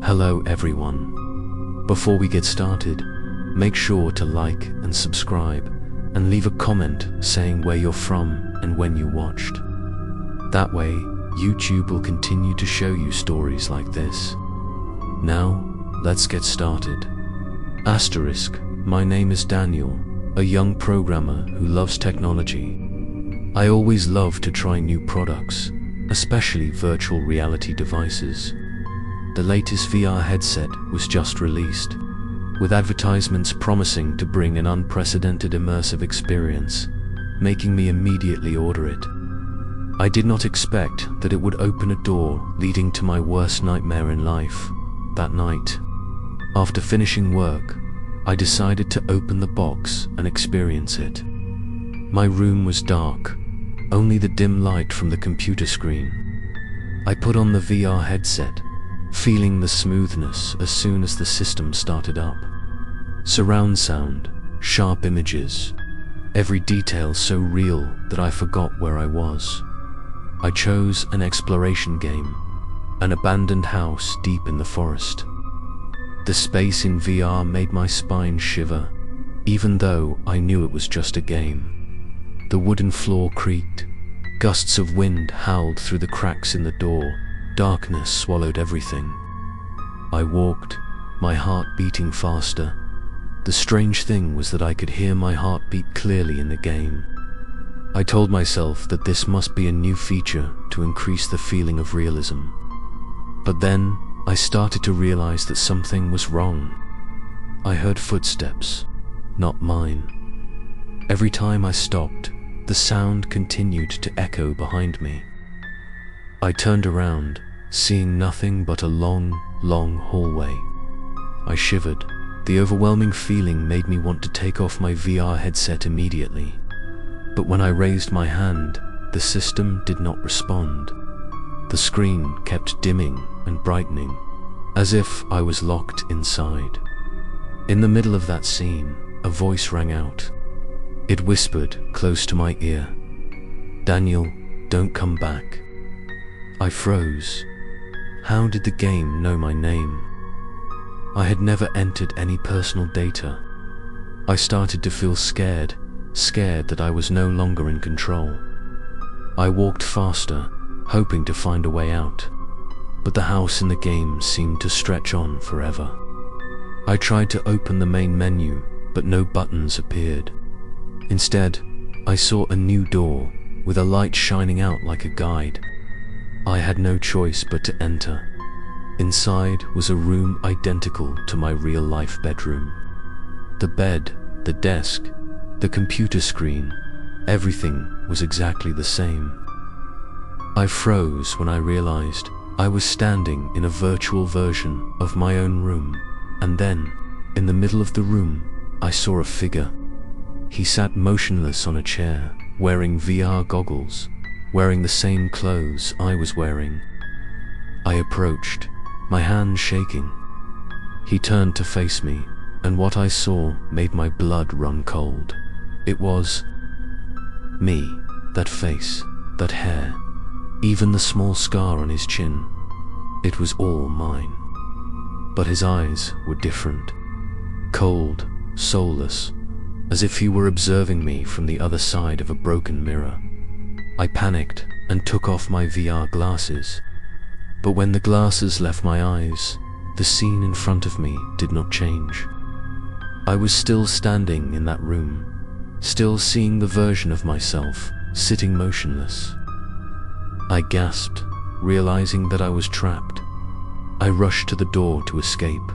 Hello everyone. Before we get started, make sure to like and subscribe and leave a comment saying where you're from and when you watched. That way, YouTube will continue to show you stories like this. Now, let's get started. Asterisk, my name is Daniel, a young programmer who loves technology. I always love to try new products, especially virtual reality devices. The latest VR headset was just released, with advertisements promising to bring an unprecedented immersive experience, making me immediately order it. I did not expect that it would open a door leading to my worst nightmare in life. That night, after finishing work, I decided to open the box and experience it. My room was dark, only the dim light from the computer screen. I put on the VR headset, feeling the smoothness as soon as the system started up. Surround sound, sharp images, every detail so real that I forgot where I was. I chose an exploration game, an abandoned house deep in the forest. The space in VR made my spine shiver, even though I knew it was just a game. The wooden floor creaked, gusts of wind howled through the cracks in the door, darkness swallowed everything. I walked, my heart beating faster. The strange thing was that I could hear my heart beat clearly in the game. I told myself that this must be a new feature to increase the feeling of realism. But then, I started to realize that something was wrong. I heard footsteps, not mine. Every time I stopped, the sound continued to echo behind me. I turned around, seeing nothing but a long, long hallway. I shivered. The overwhelming feeling made me want to take off my VR headset immediately. But when I raised my hand, the system did not respond. The screen kept dimming and brightening, as if I was locked inside. In the middle of that scene, a voice rang out. It whispered close to my ear, "Daniel, don't come back." I froze. How did the game know my name? I had never entered any personal data. I started to feel scared that I was no longer in control. I walked faster, hoping to find a way out, but the house in the game seemed to stretch on forever. I tried to open the main menu, but no buttons appeared. Instead, I saw a new door with a light shining out like a guide. I had no choice but to enter. Inside was a room identical to my real-life bedroom. The bed, the desk, the computer screen, everything was exactly the same. I froze when I realized I was standing in a virtual version of my own room, and then, in the middle of the room, I saw a figure. He sat motionless on a chair, wearing VR goggles, wearing the same clothes I was wearing. I approached, my hands shaking. He turned to face me, and what I saw made my blood run cold. It was me, that face, that hair, even the small scar on his chin. It was all mine. But his eyes were different, cold, soulless, as if he were observing me from the other side of a broken mirror. I panicked and took off my VR glasses, but when the glasses left my eyes, the scene in front of me did not change. I was still standing in that room, still seeing the version of myself sitting motionless. I gasped, realizing that I was trapped. I rushed to the door to escape,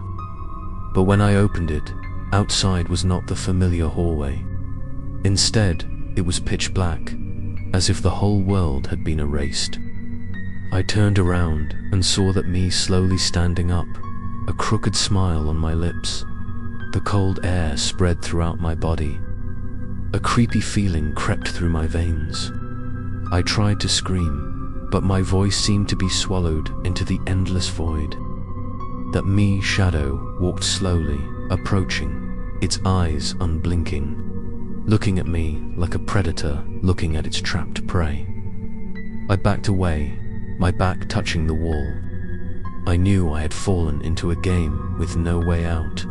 but when I opened it, outside was not the familiar hallway. Instead, it was pitch black, as if the whole world had been erased. I turned around and saw that me slowly standing up, a crooked smile on my lips. The cold air spread throughout my body. A creepy feeling crept through my veins. I tried to scream, but my voice seemed to be swallowed into the endless void. That me shadow walked slowly, approaching, its eyes unblinking, looking at me like a predator looking at its trapped prey. I backed away, my back touching the wall. I knew I had fallen into a game with no way out,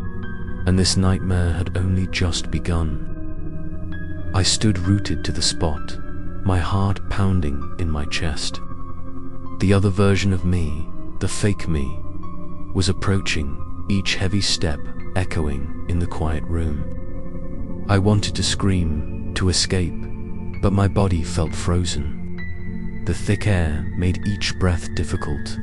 and this nightmare had only just begun. I stood rooted to the spot, my heart pounding in my chest. The other version of me, the fake me, was approaching, each heavy step echoing in the quiet room. I wanted to scream, to escape, but my body felt frozen. The thick air made each breath difficult.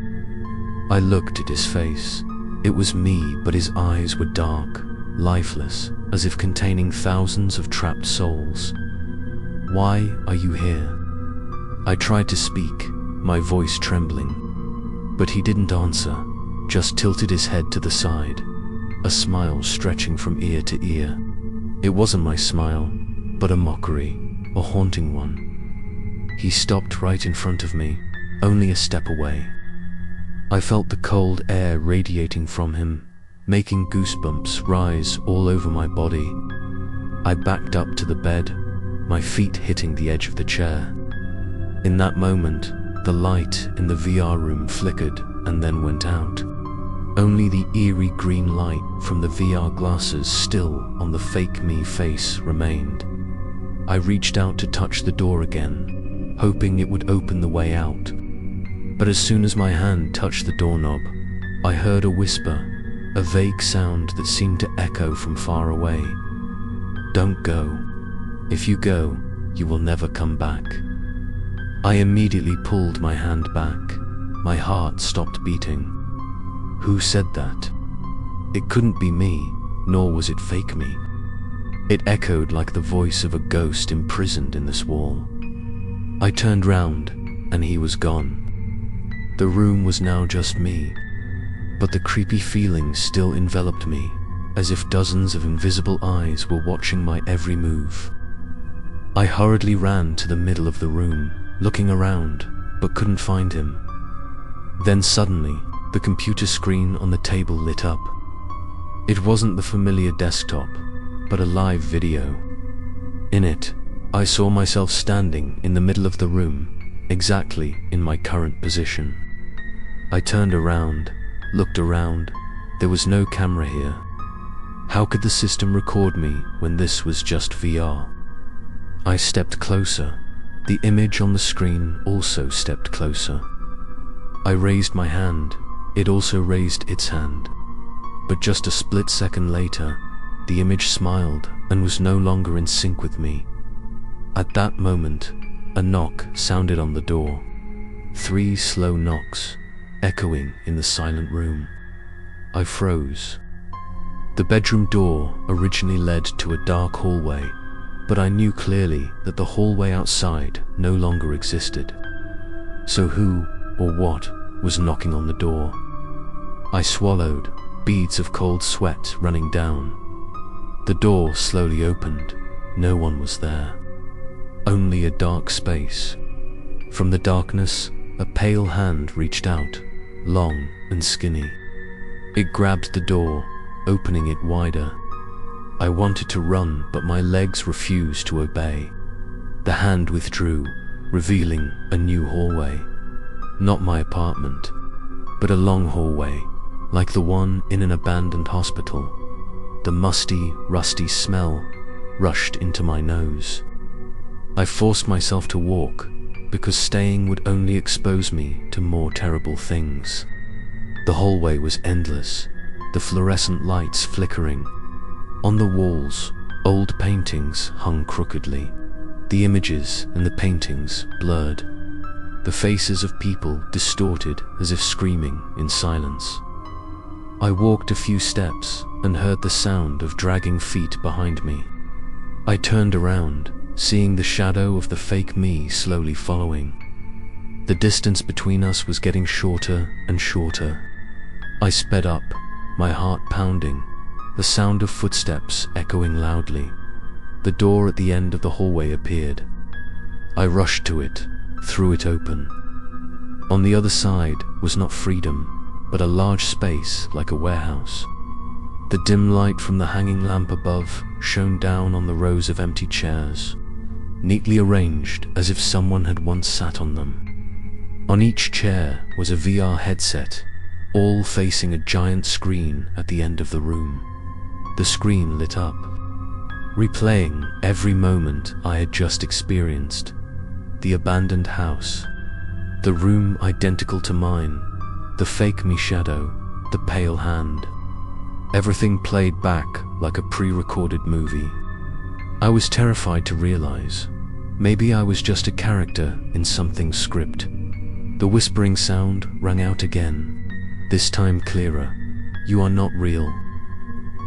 I looked at his face. It was me, but his eyes were dark, lifeless, as if containing thousands of trapped souls. "Why are you here?" I tried to speak, my voice trembling. But he didn't answer, just tilted his head to the side, a smile stretching from ear to ear. It wasn't my smile, but a mockery, a haunting one. He stopped right in front of me, only a step away. I felt the cold air radiating from him, making goosebumps rise all over my body. I backed up to the bed, my feet hitting the edge of the chair. In that moment, the light in the VR room flickered and then went out. Only the eerie green light from the VR glasses still on the fake me face remained. I reached out to touch the door again, hoping it would open the way out. But as soon as my hand touched the doorknob, I heard a whisper, a vague sound that seemed to echo from far away. "Don't go. If you go, you will never come back." I immediately pulled my hand back. My heart stopped beating. Who said that? It couldn't be me, nor was it fake me. It echoed like the voice of a ghost imprisoned in this wall. I turned round, and he was gone. The room was now just me, but the creepy feeling still enveloped me, as if dozens of invisible eyes were watching my every move. I hurriedly ran to the middle of the room, looking around, but couldn't find him. Then suddenly, the computer screen on the table lit up. It wasn't the familiar desktop, but a live video. In it, I saw myself standing in the middle of the room, exactly in my current position. I turned around, looked around. There was no camera here. How could the system record me when this was just VR? I stepped closer. The image on the screen also stepped closer. I raised my hand. It also raised its hand. But just a split second later, the image smiled and was no longer in sync with me. At that moment, a knock sounded on the door. 3 slow knocks, echoing in the silent room. I froze. The bedroom door originally led to a dark hallway, but I knew clearly that the hallway outside no longer existed. So who or what was knocking on the door? I swallowed, beads of cold sweat running down. The door slowly opened. No one was there. Only a dark space. From the darkness, a pale hand reached out, long and skinny. It grabbed the door, opening it wider. I wanted to run, but my legs refused to obey. The hand withdrew, revealing a new hallway. Not my apartment, but a long hallway, like the one in an abandoned hospital. The musty, rusty smell rushed into my nose. I forced myself to walk, because staying would only expose me to more terrible things. The hallway was endless, the fluorescent lights flickering. On the walls, old paintings hung crookedly, the images in the paintings blurred, the faces of people distorted as if screaming in silence. I walked a few steps and heard the sound of dragging feet behind me. I turned around, seeing the shadow of the fake me slowly following. The distance between us was getting shorter and shorter. I sped up, my heart pounding, the sound of footsteps echoing loudly. The door at the end of the hallway appeared. I rushed to it, threw it open. On the other side was not freedom, but a large space like a warehouse. The dim light from the hanging lamp above shone down on the rows of empty chairs, neatly arranged as if someone had once sat on them. On each chair was a VR headset, all facing a giant screen at the end of the room. The screen lit up, replaying every moment I had just experienced. The abandoned house, the room identical to mine, the fake me shadow, the pale hand. Everything played back like a pre-recorded movie. I was terrified to realize maybe I was just a character in something's script. The whispering sound rang out again, this time clearer. You are not real.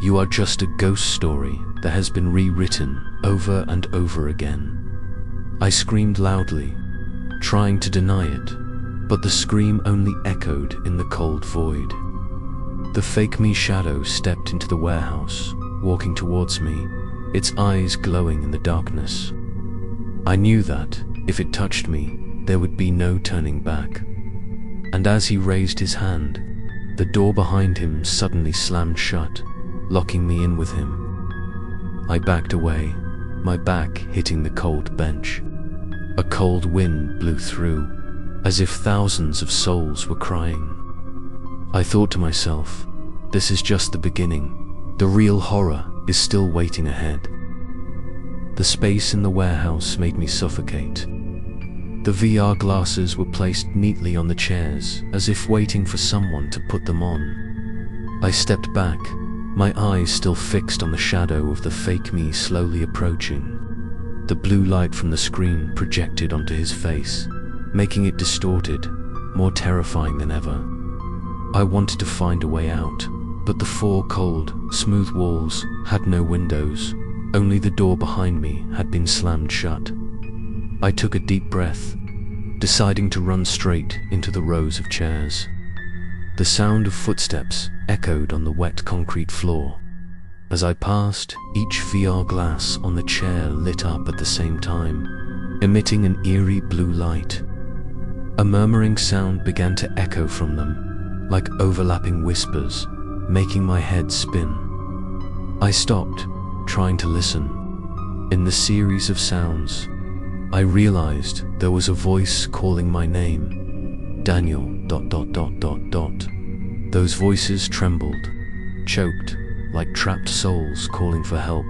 You are just a ghost story that has been rewritten over and over again. I screamed loudly, trying to deny it, but the scream only echoed in the cold void. The fake me shadow stepped into the warehouse, walking towards me, its eyes glowing in the darkness. I knew that, if it touched me, there would be no turning back. And as he raised his hand, the door behind him suddenly slammed shut, locking me in with him. I backed away, my back hitting the cold bench. A cold wind blew through, as if thousands of souls were crying. I thought to myself, this is just the beginning. The real horror is still waiting ahead. The space in the warehouse made me suffocate. The VR glasses were placed neatly on the chairs, as if waiting for someone to put them on. I stepped back, my eyes still fixed on the shadow of the fake me slowly approaching. The blue light from the screen projected onto his face, making it distorted, more terrifying than ever. I wanted to find a way out, but the four cold, smooth walls had no windows. Only the door behind me had been slammed shut. I took a deep breath, deciding to run straight into the rows of chairs. The sound of footsteps echoed on the wet concrete floor. As I passed, each VR glass on the chair lit up at the same time, emitting an eerie blue light. A murmuring sound began to echo from them, like overlapping whispers, making my head spin. I stopped, trying to listen. In the series of sounds, I realized there was a voice calling my name. Daniel ... Those voices trembled, choked, like trapped souls calling for help.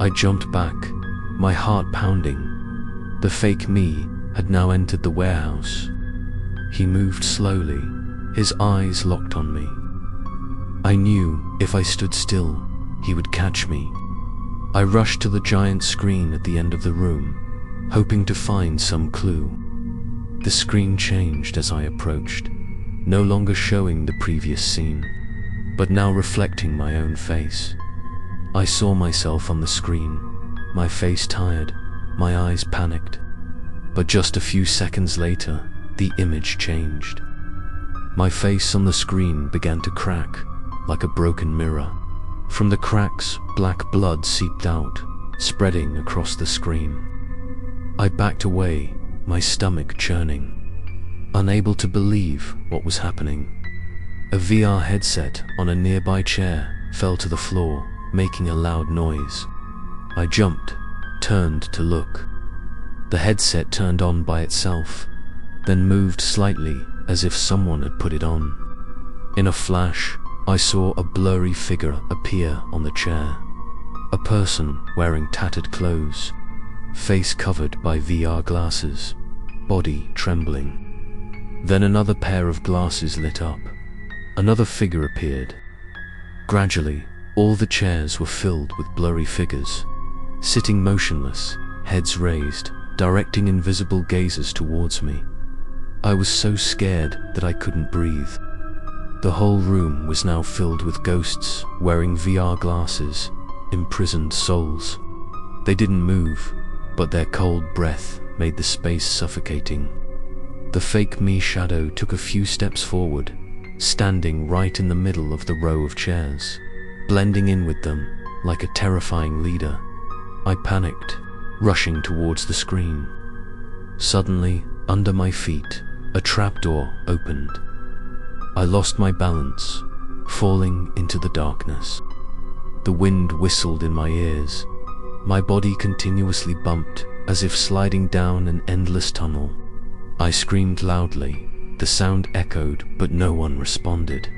I jumped back, my heart pounding. The fake me had now entered the warehouse. He moved slowly, his eyes locked on me. I knew if I stood still, he would catch me. I rushed to the giant screen at the end of the room, hoping to find some clue. The screen changed as I approached, no longer showing the previous scene, but now reflecting my own face. I saw myself on the screen, my face tired, my eyes panicked. But just a few seconds later, the image changed. My face on the screen began to crack, like a broken mirror. From the cracks, black blood seeped out, spreading across the screen. I backed away, my stomach churning, unable to believe what was happening. A VR headset on a nearby chair fell to the floor, making a loud noise. I jumped, turned to look. The headset turned on by itself, then moved slightly as if someone had put it on. In a flash, I saw a blurry figure appear on the chair. A person wearing tattered clothes, face covered by VR glasses, body trembling. Then another pair of glasses lit up. Another figure appeared. Gradually, all the chairs were filled with blurry figures, sitting motionless, heads raised, directing invisible gazes towards me. I was so scared that I couldn't breathe. The whole room was now filled with ghosts wearing VR glasses, imprisoned souls. They didn't move, but their cold breath made the space suffocating. The fake me shadow took a few steps forward, standing right in the middle of the row of chairs, blending in with them like a terrifying leader. I panicked, rushing towards the screen. Suddenly, under my feet, a trapdoor opened. I lost my balance, falling into the darkness. The wind whistled in my ears. My body continuously bumped, as if sliding down an endless tunnel. I screamed loudly, The sound echoed, but no one responded.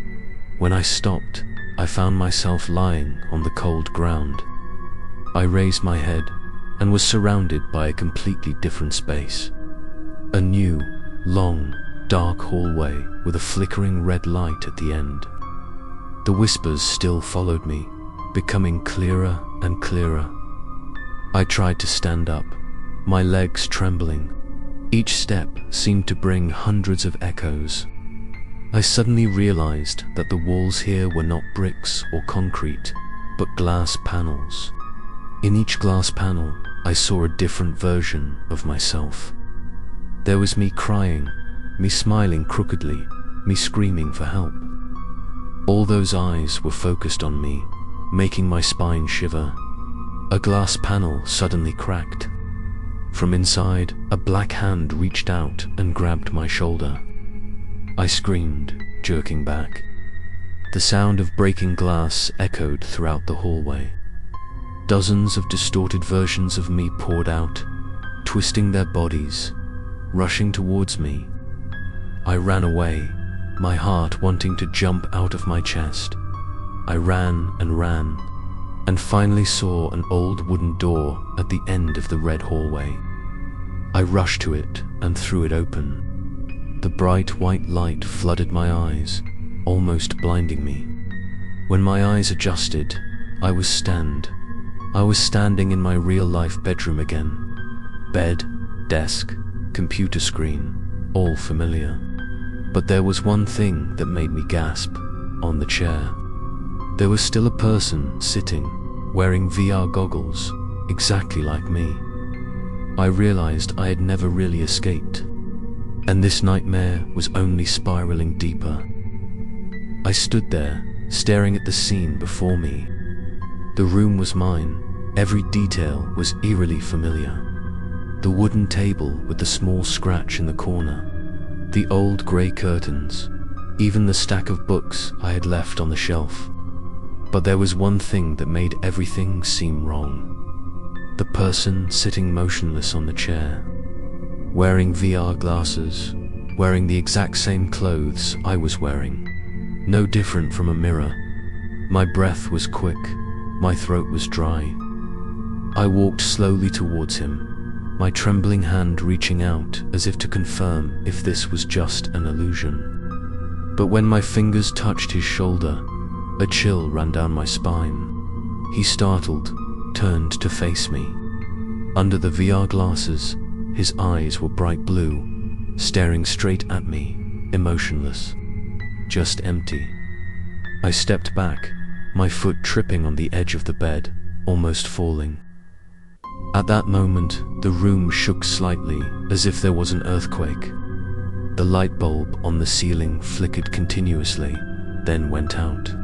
When I stopped, I found myself lying on the cold ground. I raised my head and was surrounded by a completely different space. A new, long, dark hallway with a flickering red light at the end. The whispers still followed me, becoming clearer and clearer. I tried to stand up, my legs trembling. Each step seemed to bring hundreds of echoes. I suddenly realized that the walls here were not bricks or concrete, but glass panels. In each glass panel, I saw a different version of myself. There was me crying, me smiling crookedly, me screaming for help. All those eyes were focused on me, making my spine shiver. A glass panel suddenly cracked. From inside, a black hand reached out and grabbed my shoulder. I screamed, jerking back. The sound of breaking glass echoed throughout the hallway. Dozens of distorted versions of me poured out, twisting their bodies, rushing towards me. I ran away, my heart wanting to jump out of my chest. I ran, and finally saw an old wooden door at the end of the red hallway. I rushed to it and threw it open. The bright white light flooded my eyes, almost blinding me. When my eyes adjusted, I was standing in my real-life bedroom again. Bed, desk, computer screen, all familiar. But there was one thing that made me gasp. On the chair, there was still a person sitting, wearing VR goggles, exactly like me. I realized I had never really escaped, and this nightmare was only spiraling deeper. I stood there, staring at the scene before me. The room was mine, every detail was eerily familiar. The wooden table with the small scratch in the corner, the old grey curtains, even the stack of books I had left on the shelf. But there was one thing that made everything seem wrong. The person sitting motionless on the chair, wearing VR glasses, wearing the exact same clothes I was wearing, no different from a mirror. My breath was quick, my throat was dry. I walked slowly towards him, my trembling hand reaching out as if to confirm if this was just an illusion. But when my fingers touched his shoulder, a chill ran down my spine. He startled, turned to face me. Under the VR glasses, his eyes were bright blue, staring straight at me, emotionless, just empty. I stepped back, my foot tripping on the edge of the bed, almost falling. At that moment, the room shook slightly, as if there was an earthquake. The light bulb on the ceiling flickered continuously, then went out.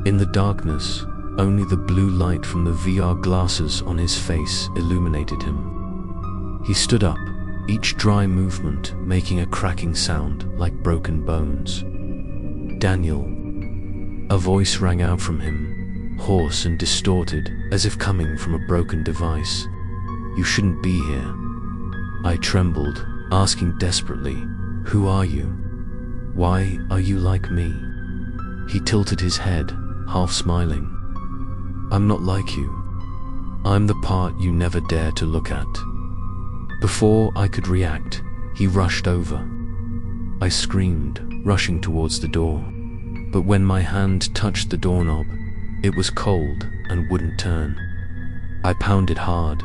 In the darkness, only the blue light from the VR glasses on his face illuminated him. He stood up, each dry movement making a cracking sound like broken bones. "Daniel." A voice rang out from him, hoarse and distorted, as if coming from a broken device. "You shouldn't be here." I trembled, asking desperately, "Who are you? Why are you like me?" He tilted his head, half smiling. "I'm not like you. I'm the part you never dare to look at." Before I could react, he rushed over. I screamed, rushing towards the door. But when my hand touched the doorknob, it was cold and wouldn't turn. I pounded hard,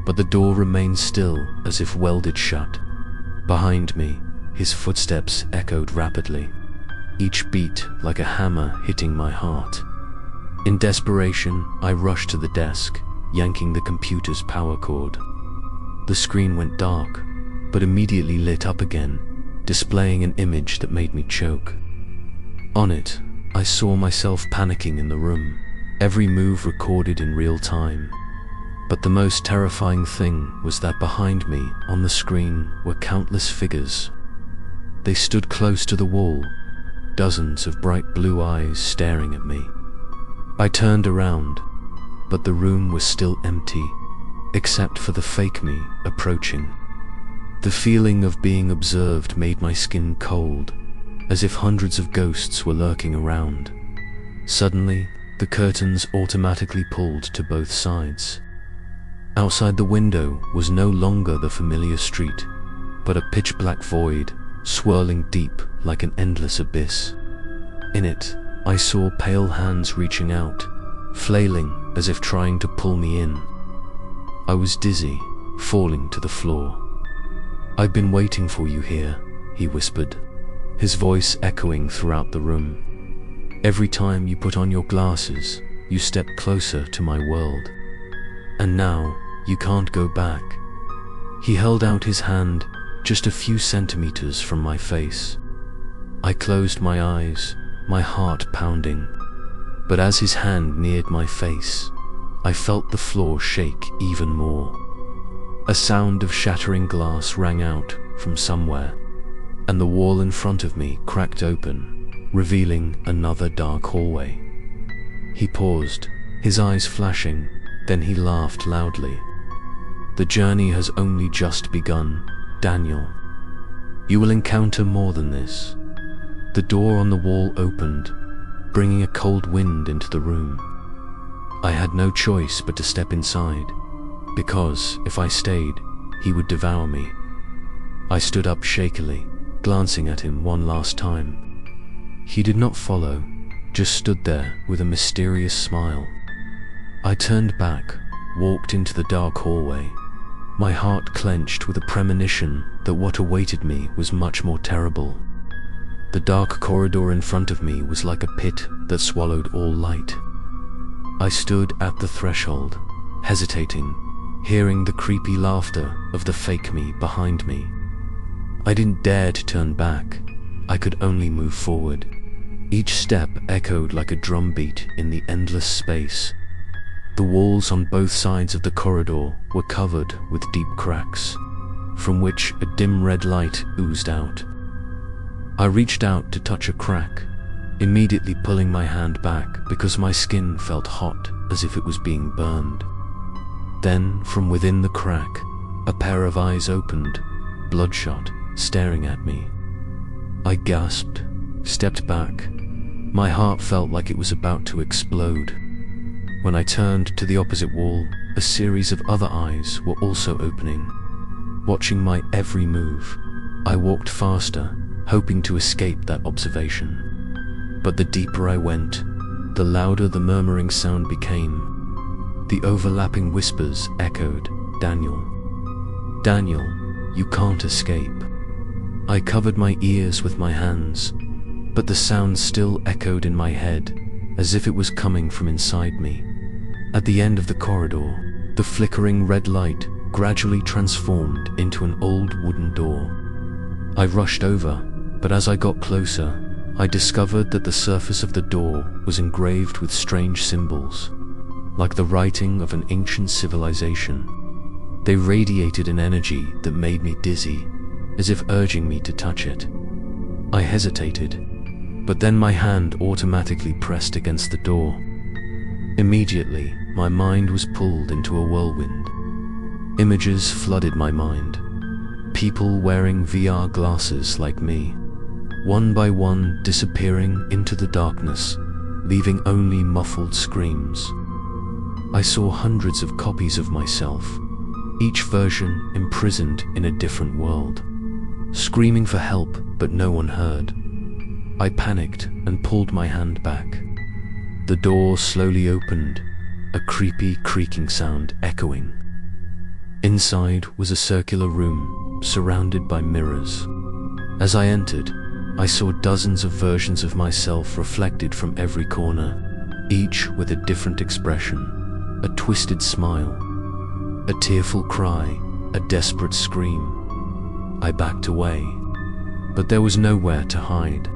but the door remained still as if welded shut. Behind me, his footsteps echoed rapidly, each beat like a hammer hitting my heart. In desperation, I rushed to the desk, yanking the computer's power cord. The screen went dark, but immediately lit up again, displaying an image that made me choke. On it, I saw myself panicking in the room, every move recorded in real time. But the most terrifying thing was that behind me, on the screen, were countless figures. They stood close to the wall, dozens of bright blue eyes staring at me. I turned around, but the room was still empty, except for the fake me approaching. The feeling of being observed made my skin cold, as if hundreds of ghosts were lurking around. Suddenly, the curtains automatically pulled to both sides. Outside the window was no longer the familiar street, but a pitch-black void, swirling deep like an endless abyss. In it, I saw pale hands reaching out, flailing as if trying to pull me in. I was dizzy, falling to the floor. "I've been waiting for you here," he whispered, his voice echoing throughout the room. "Every time you put on your glasses, you step closer to my world. And now, you can't go back." He held out his hand, just a few centimeters from my face. I closed my eyes, my heart pounding. But as his hand neared my face, I felt the floor shake even more. A sound of shattering glass rang out from somewhere, and the wall in front of me cracked open, revealing another dark hallway. He paused, his eyes flashing, then he laughed loudly. "The journey has only just begun, Daniel. You will encounter more than this." The door on the wall opened, bringing a cold wind into the room. I had no choice but to step inside, because if I stayed, he would devour me. I stood up shakily, glancing at him one last time. He did not follow, just stood there with a mysterious smile. I turned back, walked into the dark hallway, my heart clenched with a premonition that what awaited me was much more terrible. The dark corridor in front of me was like a pit that swallowed all light. I stood at the threshold, hesitating, hearing the creepy laughter of the fake me behind me. I didn't dare to turn back. I could only move forward. Each step echoed like a drumbeat in the endless space. The walls on both sides of the corridor were covered with deep cracks, from which a dim red light oozed out. I reached out to touch a crack, immediately pulling my hand back because my skin felt hot as if it was being burned. Then, from within the crack, a pair of eyes opened, bloodshot, staring at me. I gasped, stepped back. My heart felt like it was about to explode. When I turned to the opposite wall, a series of other eyes were also opening, watching my every move. I walked faster, hoping to escape that observation. But the deeper I went, the louder the murmuring sound became. The overlapping whispers echoed, "Daniel. Daniel, you can't escape." I covered my ears with my hands, but the sound still echoed in my head, as if it was coming from inside me. At the end of the corridor, the flickering red light gradually transformed into an old wooden door. I rushed over, but as I got closer, I discovered that the surface of the door was engraved with strange symbols, like the writing of an ancient civilization. They radiated an energy that made me dizzy, as if urging me to touch it. I hesitated, but then my hand automatically pressed against the door. Immediately, my mind was pulled into a whirlwind. Images flooded my mind. People wearing VR glasses like me, one by one disappearing into the darkness, leaving only muffled screams. I saw hundreds of copies of myself, each version imprisoned in a different world, screaming for help, but no one heard. I panicked and pulled my hand back. The door slowly opened, a creepy creaking sound echoing. Inside was a circular room, surrounded by mirrors. As I entered, I saw dozens of versions of myself reflected from every corner, each with a different expression, a twisted smile, a tearful cry, a desperate scream. I backed away, but there was nowhere to hide.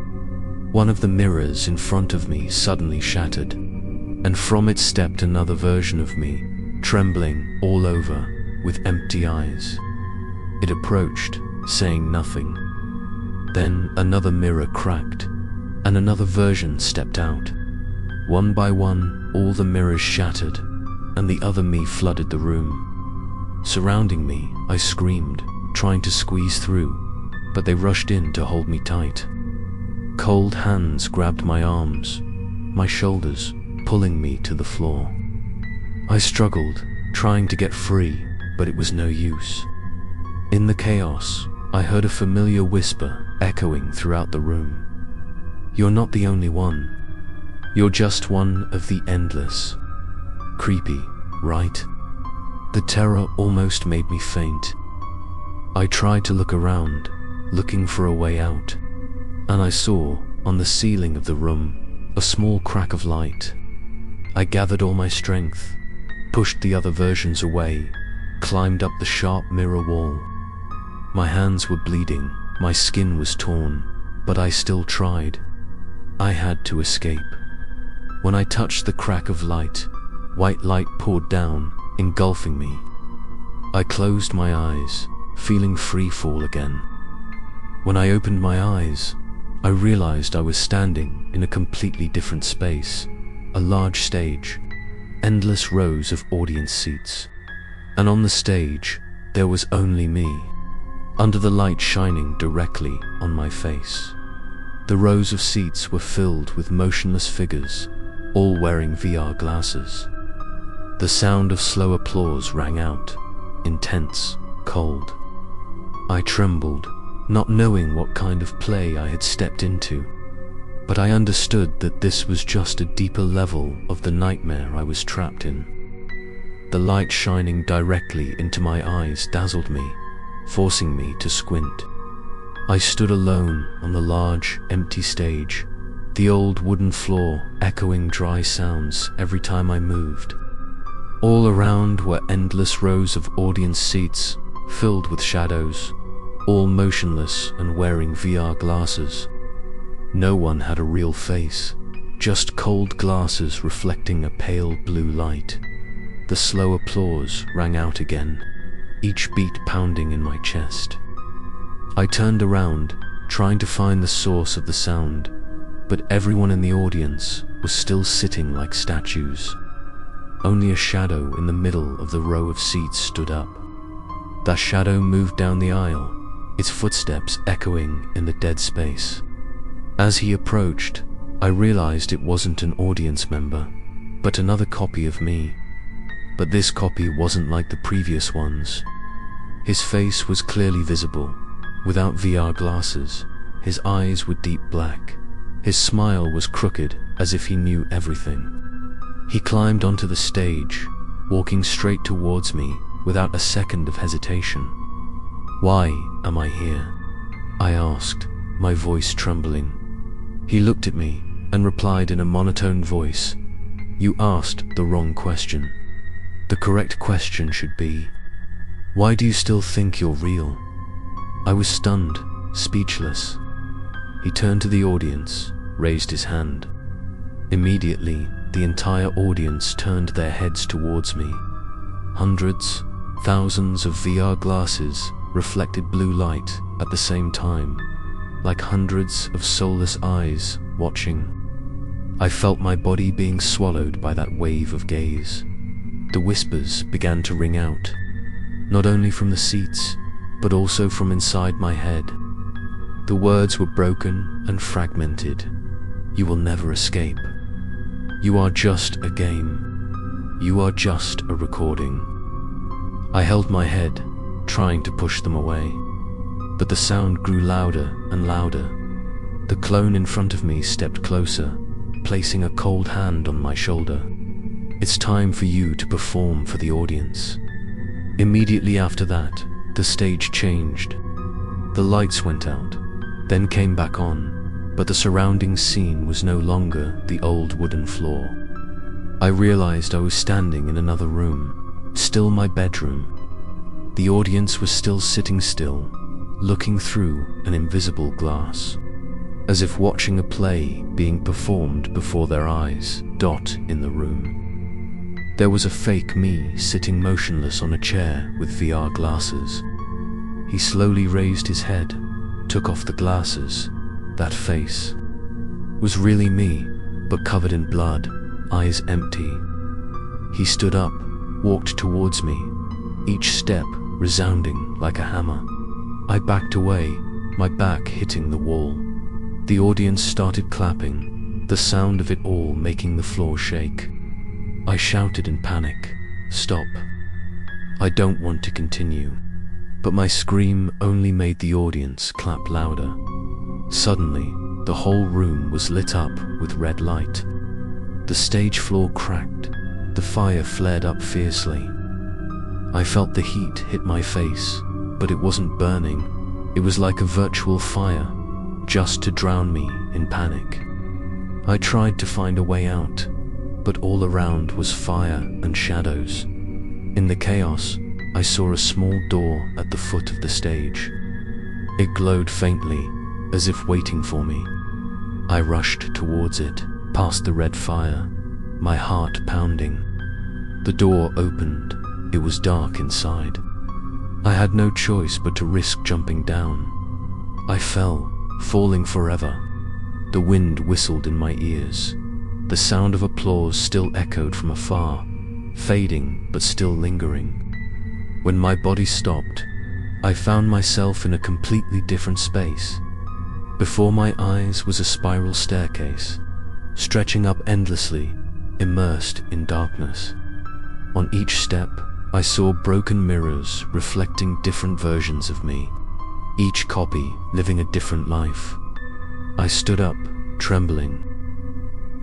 One of the mirrors in front of me suddenly shattered, and from it stepped another version of me, trembling all over, with empty eyes. It approached, saying nothing. Then another mirror cracked, and another version stepped out. One by one, all the mirrors shattered, and the other me flooded the room. Surrounding me, I screamed, trying to squeeze through, but they rushed in to hold me tight. Cold hands grabbed my arms, my shoulders, pulling me to the floor. I struggled, trying to get free, but it was no use. In the chaos, I heard a familiar whisper echoing throughout the room. "You're not the only one. You're just one of the endless." Creepy, right? The terror almost made me faint. I tried to look around, looking for a way out, and I saw, on the ceiling of the room, a small crack of light. I gathered all my strength, pushed the other versions away, climbed up the sharp mirror wall. My hands were bleeding, my skin was torn, but I still tried. I had to escape. When I touched the crack of light, white light poured down, engulfing me. I closed my eyes, feeling free fall again. When I opened my eyes, I realized I was standing in a completely different space, a large stage, endless rows of audience seats. And on the stage, there was only me, under the light shining directly on my face. The rows of seats were filled with motionless figures, all wearing VR glasses. The sound of slow applause rang out, intense, cold. I trembled, not knowing what kind of play I had stepped into, but I understood that this was just a deeper level of the nightmare I was trapped in. The light shining directly into my eyes dazzled me, forcing me to squint. I stood alone on the large, empty stage, the old wooden floor echoing dry sounds every time I moved. All around were endless rows of audience seats, filled with shadows, all motionless and wearing VR glasses. No one had a real face, just cold glasses reflecting a pale blue light. The slow applause rang out again, each beat pounding in my chest. I turned around, trying to find the source of the sound, but everyone in the audience was still sitting like statues. Only a shadow in the middle of the row of seats stood up. That shadow moved down the aisle, its footsteps echoing in the dead space. As he approached, I realized it wasn't an audience member, but another copy of me. But this copy wasn't like the previous ones. His face was clearly visible, without VR glasses. His eyes were deep black. His smile was crooked, as if he knew everything. He climbed onto the stage, walking straight towards me without a second of hesitation. "Why am I here?" I asked, my voice trembling. He looked at me and replied in a monotone voice, "You asked the wrong question. The correct question should be, why do you still think you're real?" I was stunned, speechless. He turned to the audience, raised his hand. Immediately, the entire audience turned their heads towards me. Hundreds, thousands of VR glasses reflected blue light at the same time, like hundreds of soulless eyes watching. I felt my body being swallowed by that wave of gaze. The whispers began to ring out, not only from the seats, but also from inside my head. The words were broken and fragmented. "You will never escape. You are just a game. You are just a recording." I held my head, trying to push them away, but the sound grew louder and louder. The clone in front of me stepped closer, placing a cold hand on my shoulder. "It's time for you to perform for the audience." Immediately after that, the stage changed. The lights went out, then came back on, but the surrounding scene was no longer the old wooden floor. I realized I was standing in another room, still my bedroom. The audience was still sitting still, looking through an invisible glass, as if watching a play being performed before their eyes. In the room, there was a fake me sitting motionless on a chair with VR glasses. He slowly raised his head, took off the glasses. That face was really me, but covered in blood, eyes empty. He stood up, walked towards me, each step resounding like a hammer. I backed away, my back hitting the wall. The audience started clapping, the sound of it all making the floor shake. I shouted in panic, "Stop. I don't want to continue." But my scream only made the audience clap louder. Suddenly, the whole room was lit up with red light. The stage floor cracked, the fire flared up fiercely. I felt the heat hit my face, but it wasn't burning. It was like a virtual fire, just to drown me in panic. I tried to find a way out, but all around was fire and shadows. In the chaos, I saw a small door at the foot of the stage. It glowed faintly, as if waiting for me. I rushed towards it, past the red fire, my heart pounding. The door opened. It was dark inside. I had no choice but to risk jumping down. I fell, falling forever. The wind whistled in my ears. The sound of applause still echoed from afar, fading but still lingering. When my body stopped, I found myself in a completely different space. Before my eyes was a spiral staircase, stretching up endlessly, immersed in darkness. On each step, I saw broken mirrors reflecting different versions of me, each copy living a different life. I stood up, trembling.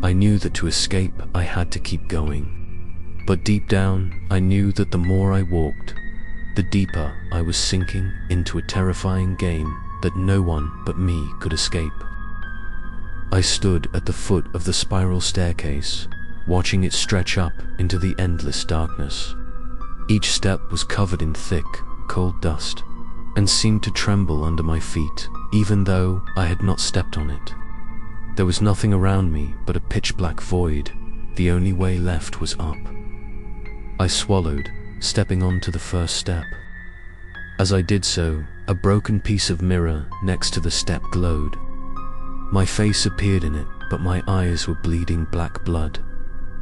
I knew that to escape, I had to keep going. But deep down, I knew that the more I walked, the deeper I was sinking into a terrifying game that no one but me could escape. I stood at the foot of the spiral staircase, watching it stretch up into the endless darkness. Each step was covered in thick, cold dust, and seemed to tremble under my feet, even though I had not stepped on it. There was nothing around me but a pitch-black void. The only way left was up. I swallowed, stepping onto the first step. As I did so, a broken piece of mirror next to the step glowed. My face appeared in it, but my eyes were bleeding black blood,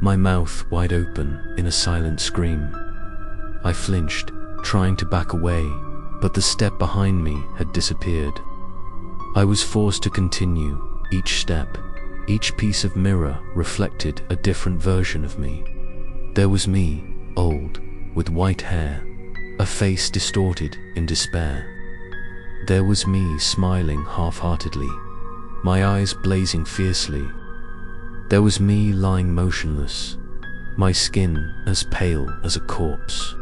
my mouth wide open in a silent scream. I flinched, trying to back away, but the step behind me had disappeared. I was forced to continue. Each step, each piece of mirror reflected a different version of me. There was me, old, with white hair, a face distorted in despair. There was me smiling half-heartedly, my eyes blazing fiercely. There was me lying motionless, my skin as pale as a corpse.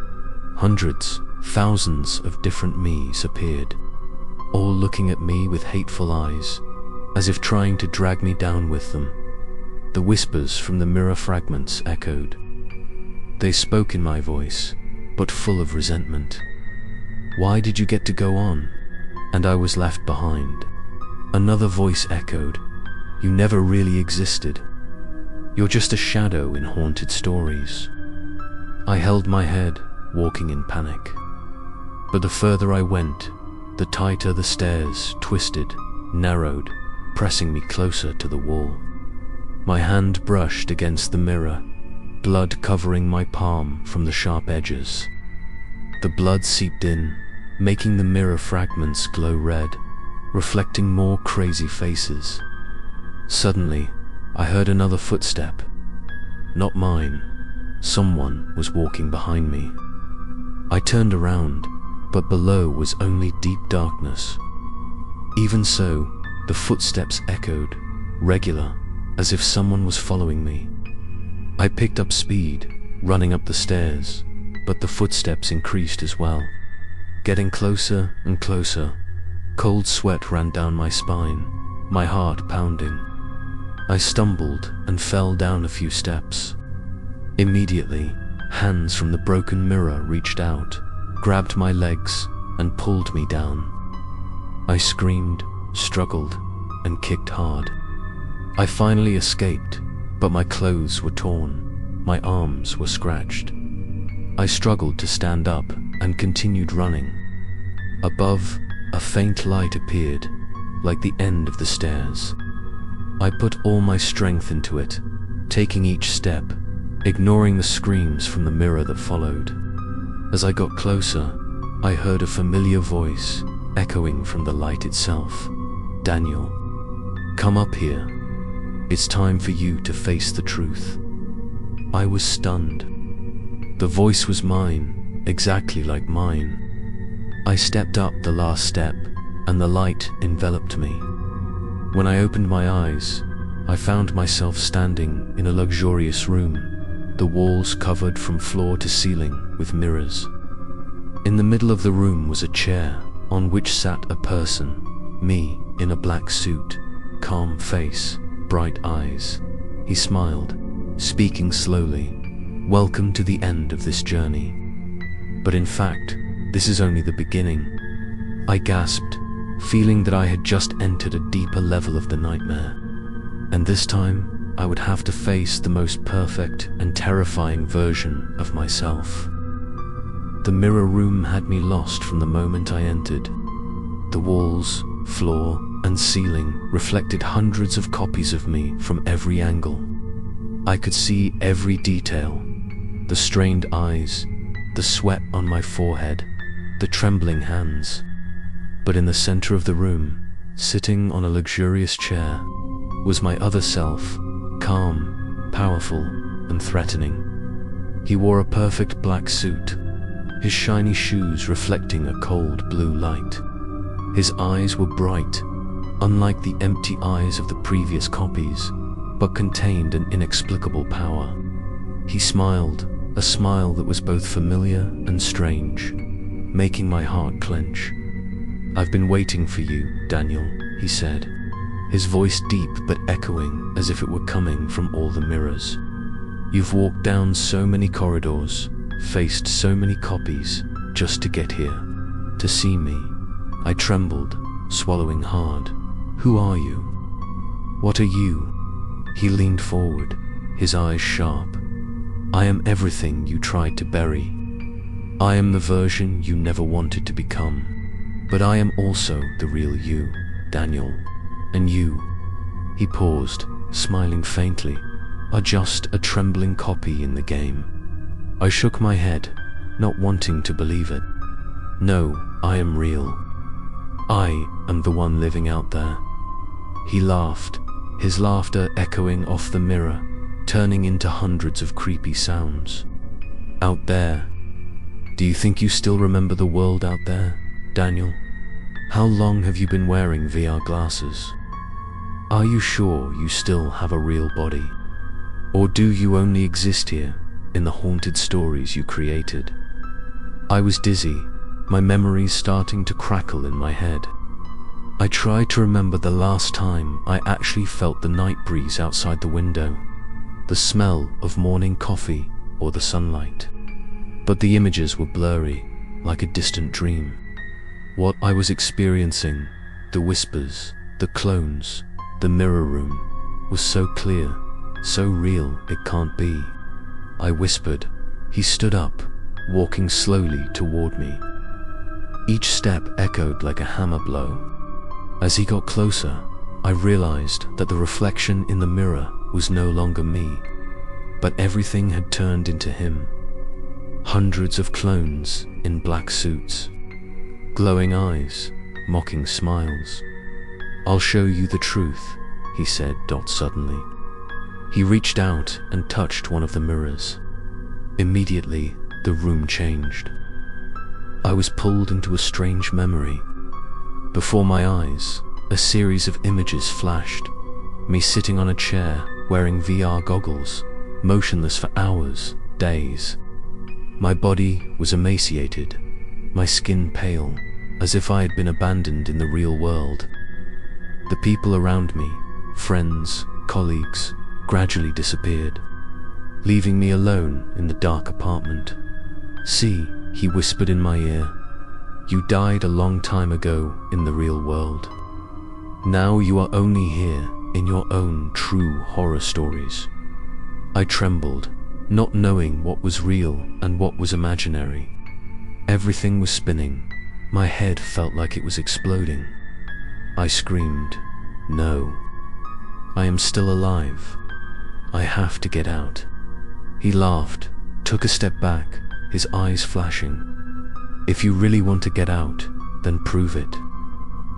Hundreds, thousands of different me's appeared, all looking at me with hateful eyes, as if trying to drag me down with them. The whispers from the mirror fragments echoed. They spoke in my voice, but full of resentment. "Why did you get to go on?" And I was left behind. Another voice echoed, "You never really existed. You're just a shadow in haunted stories." I held my head, walking in panic. But the further I went, the tighter the stairs twisted, narrowed, pressing me closer to the wall. My hand brushed against the mirror, blood covering my palm from the sharp edges. The blood seeped in, making the mirror fragments glow red, reflecting more crazy faces. Suddenly, I heard another footstep. Not mine. Someone was walking behind me. I turned around, but below was only deep darkness. Even so, the footsteps echoed, regular, as if someone was following me. I picked up speed, running up the stairs, but the footsteps increased as well. Getting closer and closer, cold sweat ran down my spine, my heart pounding. I stumbled and fell down a few steps. Immediately, hands from the broken mirror reached out, grabbed my legs, and pulled me down. I screamed, struggled, and kicked hard. I finally escaped, but my clothes were torn, my arms were scratched. I struggled to stand up and continued running. Above, a faint light appeared, like the end of the stairs. I put all my strength into it, taking each step, ignoring the screams from the mirror that followed. As I got closer, I heard a familiar voice, echoing from the light itself. "Daniel, come up here. It's time for you to face the truth." I was stunned. The voice was mine, exactly like mine. I stepped up the last step, and the light enveloped me. When I opened my eyes, I found myself standing in a luxurious room, the walls covered from floor to ceiling with mirrors. In the middle of the room was a chair on which sat a person, me, in a black suit, calm face, bright eyes. He smiled, speaking slowly, "Welcome to the end of this journey. But in fact, this is only the beginning." I gasped, feeling that I had just entered a deeper level of the nightmare. And this time, I would have to face the most perfect and terrifying version of myself. The mirror room had me lost from the moment I entered. The walls, floor, and ceiling reflected hundreds of copies of me from every angle. I could see every detail: the strained eyes, the sweat on my forehead, the trembling hands. But in the center of the room, sitting on a luxurious chair, was my other self, calm, powerful, and threatening. He wore a perfect black suit, his shiny shoes reflecting a cold blue light. His eyes were bright, unlike the empty eyes of the previous copies, but contained an inexplicable power. He smiled, a smile that was both familiar and strange, making my heart clench. "I've been waiting for you, Daniel," he said, his voice deep but echoing as if it were coming from all the mirrors. "You've walked down so many corridors, faced so many copies, just to get here, to see me." I trembled, swallowing hard. "Who are you? What are you?" He leaned forward, his eyes sharp. "I am everything you tried to bury. I am the version you never wanted to become. But I am also the real you, Daniel. And you," he paused, smiling faintly, "are just a trembling copy in the game." I shook my head, not wanting to believe it. "No, I am real. I am the one living out there." He laughed, his laughter echoing off the mirror, turning into hundreds of creepy sounds. "Out there? Do you think you still remember the world out there, Daniel? How long have you been wearing VR glasses? Are you sure you still have a real body? Or do you only exist here, in the haunted stories you created?" I was dizzy, my memories starting to crackle in my head. I tried to remember the last time I actually felt the night breeze outside the window, the smell of morning coffee or the sunlight. But the images were blurry, like a distant dream. What I was experiencing, the whispers, the clones, the mirror room, was so clear, so real it can't be. I whispered. He stood up, walking slowly toward me. Each step echoed like a hammer blow. As he got closer, I realized that the reflection in the mirror was no longer me, but everything had turned into him. Hundreds of clones in black suits, glowing eyes, mocking smiles. "I'll show you the truth," he said suddenly. He reached out and touched one of the mirrors. Immediately, the room changed. I was pulled into a strange memory. Before my eyes, a series of images flashed. Me sitting on a chair, wearing VR goggles, motionless for hours, days. My body was emaciated, my skin pale, as if I had been abandoned in the real world. The people around me, friends, colleagues, gradually disappeared, leaving me alone in the dark apartment. "See," he whispered in my ear, "you died a long time ago in the real world. Now you are only here in your own true horror stories." I trembled, not knowing what was real and what was imaginary. Everything was spinning. My head felt like it was exploding. I screamed, "No. I am still alive. I have to get out." He laughed, took a step back, his eyes flashing. "If you really want to get out, then prove it."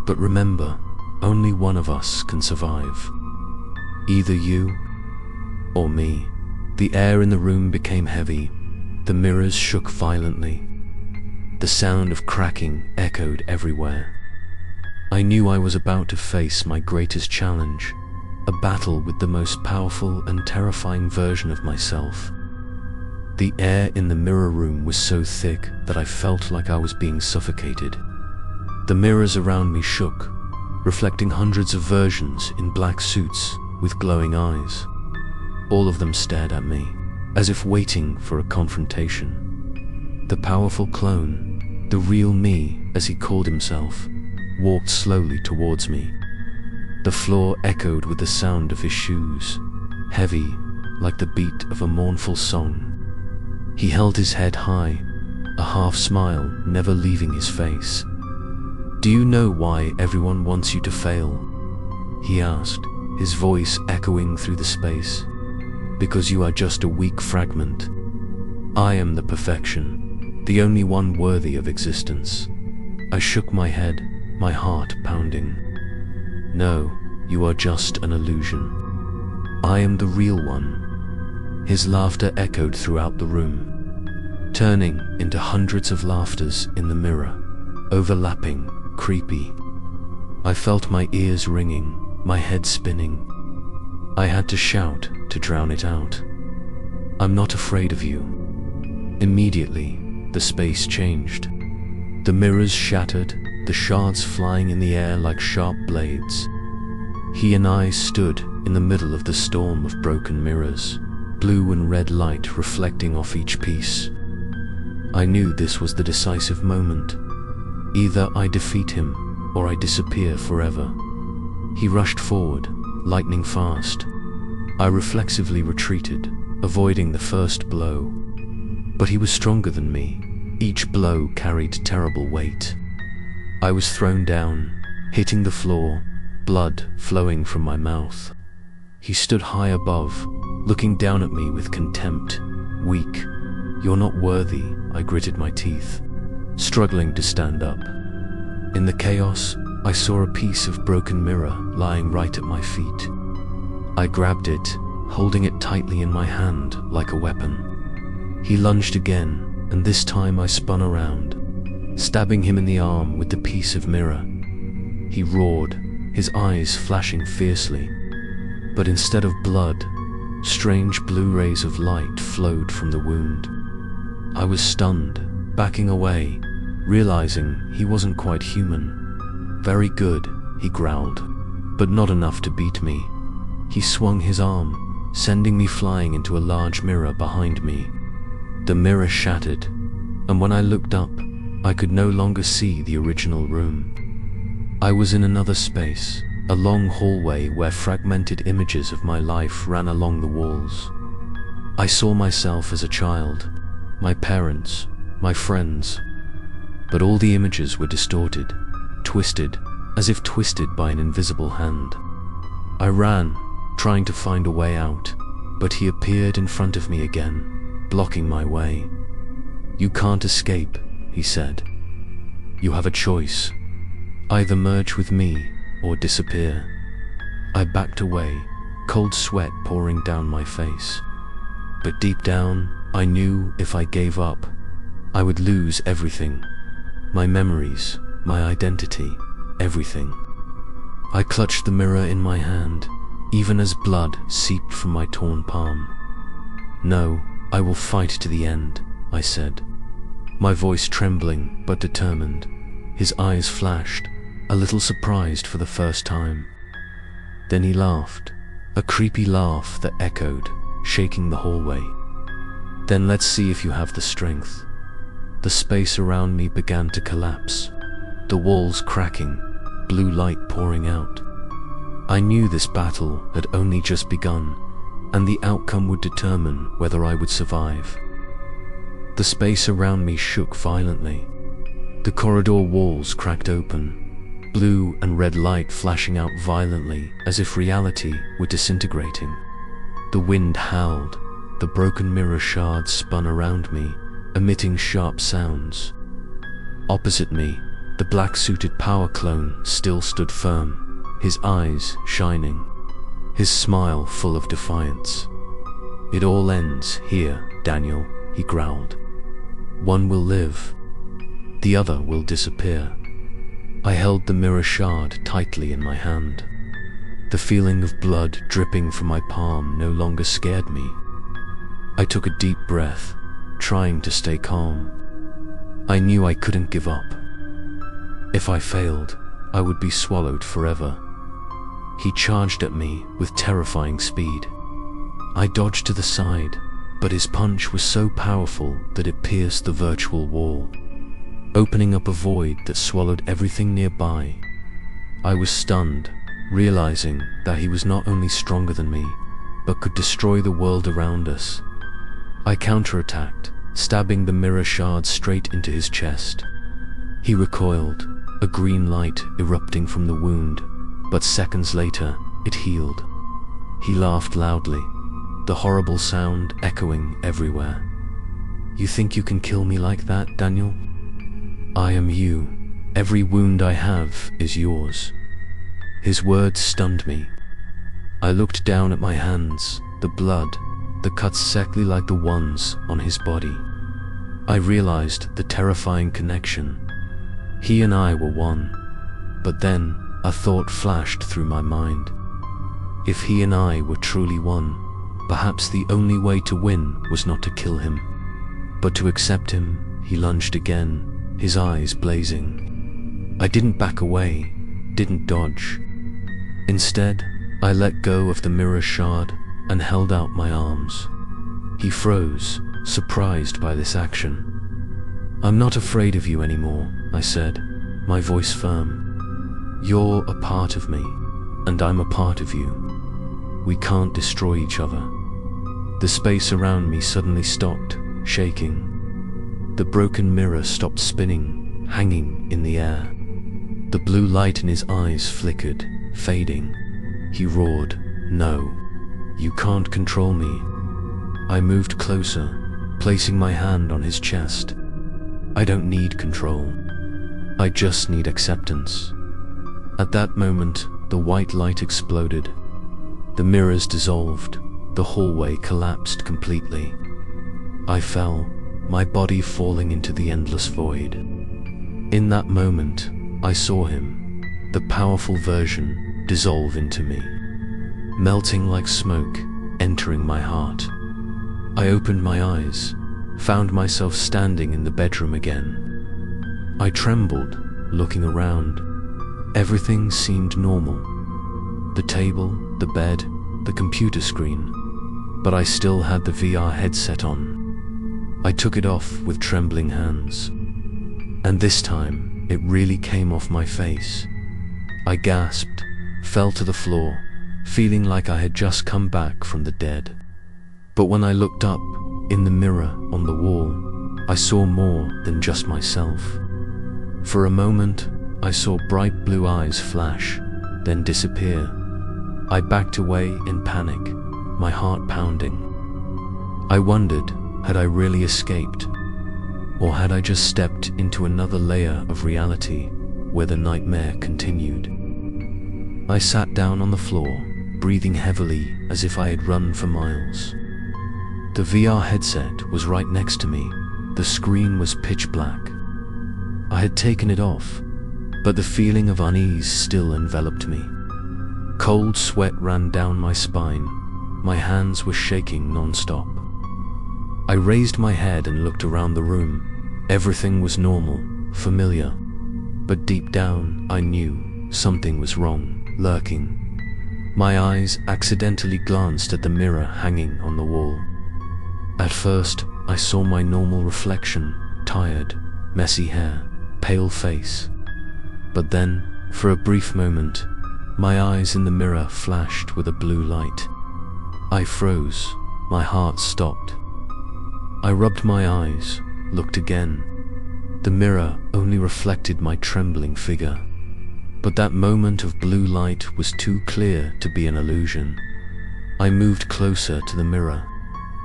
But remember, only one of us can survive. Either you or me. The air in the room became heavy. The mirrors shook violently. The sound of cracking echoed everywhere. I knew I was about to face my greatest challenge, a battle with the most powerful and terrifying version of myself. The air in the mirror room was so thick that I felt like I was being suffocated. The mirrors around me shook, reflecting hundreds of versions in black suits with glowing eyes. All of them stared at me, as if waiting for a confrontation. The powerful clone, the real me as he called himself, walked slowly towards me. The floor echoed with the sound of his shoes, heavy like the beat of a mournful song. He held his head high, a half smile never leaving his face. "Do you know why everyone wants you to fail?" he asked, his voice echoing through the space. "Because you are just a weak fragment. I am the perfection, the only one worthy of existence." I shook my head, my heart pounding. "No, you are just an illusion. I am the real one." His laughter echoed throughout the room, turning into hundreds of laughters in the mirror, overlapping, creepy. I felt my ears ringing, my head spinning. I had to shout to drown it out. "I'm not afraid of you." Immediately, the space changed. The mirrors shattered, the shards flying in the air like sharp blades. He and I stood in the middle of the storm of broken mirrors, blue and red light reflecting off each piece. I knew this was the decisive moment. Either I defeat him, or I disappear forever. He rushed forward, lightning fast. I reflexively retreated, avoiding the first blow. But he was stronger than me. Each blow carried terrible weight. I was thrown down, hitting the floor, blood flowing from my mouth. He stood high above, looking down at me with contempt. "Weak. You're not worthy," I gritted my teeth, struggling to stand up. In the chaos, I saw a piece of broken mirror lying right at my feet. I grabbed it, holding it tightly in my hand like a weapon. He lunged again, and this time I spun around, stabbing him in the arm with the piece of mirror. He roared, his eyes flashing fiercely. But instead of blood, strange blue rays of light flowed from the wound. I was stunned, backing away, realizing he wasn't quite human. "Very good," he growled, "but not enough to beat me." He swung his arm, sending me flying into a large mirror behind me. The mirror shattered, and when I looked up, I could no longer see the original room. I was in another space, a long hallway where fragmented images of my life ran along the walls. I saw myself as a child, my parents, my friends, but all the images were distorted, twisted, as if twisted by an invisible hand. I ran, trying to find a way out, but he appeared in front of me again, blocking my way. "You can't escape," he said. "You have a choice. Either merge with me or disappear." I backed away, cold sweat pouring down my face. But deep down, I knew if I gave up, I would lose everything. My memories, my identity, everything. I clutched the mirror in my hand, even as blood seeped from my torn palm. "No, I will fight to the end," I said, my voice trembling but determined. His eyes flashed, a little surprised for the first time. Then he laughed, a creepy laugh that echoed, shaking the hallway. "Then let's see if you have the strength." The space around me began to collapse, the walls cracking, blue light pouring out. I knew this battle had only just begun, and the outcome would determine whether I would survive. The space around me shook violently. The corridor walls cracked open, blue and red light flashing out violently as if reality were disintegrating. The wind howled, the broken mirror shards spun around me, emitting sharp sounds. Opposite me, The black-suited power clone still stood firm, his eyes shining, his smile full of defiance. "It all ends here, Daniel," he growled. "One will live, the other will disappear." I held the mirror shard tightly in my hand. The feeling of blood dripping from my palm no longer scared me. I took a deep breath, trying to stay calm. I knew I couldn't give up. If I failed, I would be swallowed forever. He charged at me with terrifying speed. I dodged to the side, but his punch was so powerful that it pierced the virtual wall, opening up a void that swallowed everything nearby. I was stunned, realizing that he was not only stronger than me, but could destroy the world around us. I counterattacked, stabbing the mirror shard straight into his chest. He recoiled, a green light erupting from the wound, but seconds later, it healed. He laughed loudly, the horrible sound echoing everywhere. "You think you can kill me like that, Daniel? I am you. Every wound I have is yours." His words stunned me. I looked down at my hands, the blood, the cuts exactly like the ones on his body. I realized the terrifying connection. He and I were one. But then, a thought flashed through my mind. If he and I were truly one, perhaps the only way to win was not to kill him, but to accept him. He lunged again, his eyes blazing. I didn't back away, didn't dodge. Instead, I let go of the mirror shard and held out my arms. He froze, surprised by this action. "I'm not afraid of you anymore," I said, my voice firm. "You're a part of me, and I'm a part of you. We can't destroy each other." The space around me suddenly stopped, shaking. The broken mirror stopped spinning, hanging in the air. The blue light in his eyes flickered, fading. He roared, "No, you can't control me." I moved closer, placing my hand on his chest. "I don't need control. I just need acceptance." At that moment, the white light exploded. The mirrors dissolved. The hallway collapsed completely. I fell, my body falling into the endless void. In that moment, I saw him, the powerful version, dissolve into me, melting like smoke, entering my heart. I opened my eyes, found myself standing in the bedroom again. I trembled, looking around. Everything seemed normal. The table, the bed, the computer screen. But I still had the VR headset on. I took it off with trembling hands. And this time, it really came off my face. I gasped, fell to the floor, feeling like I had just come back from the dead. But when I looked up, in the mirror on the wall, I saw more than just myself. For a moment, I saw bright blue eyes flash, then disappear. I backed away in panic, my heart pounding. I wondered, had I really escaped? Or had I just stepped into another layer of reality where the nightmare continued? I sat down on the floor, breathing heavily as if I had run for miles. The VR headset was right next to me. The screen was pitch black. I had taken it off, but the feeling of unease still enveloped me. Cold sweat ran down my spine. My hands were shaking non-stop. I raised my head and looked around the room. Everything was normal, familiar. But deep down, I knew something was wrong, lurking. My eyes accidentally glanced at the mirror hanging on the wall. At first, I saw my normal reflection, tired, messy hair, pale face. But then, for a brief moment, my eyes in the mirror flashed with a blue light. I froze, my heart stopped. I rubbed my eyes, looked again. The mirror only reflected my trembling figure. But that moment of blue light was too clear to be an illusion. I moved closer to the mirror,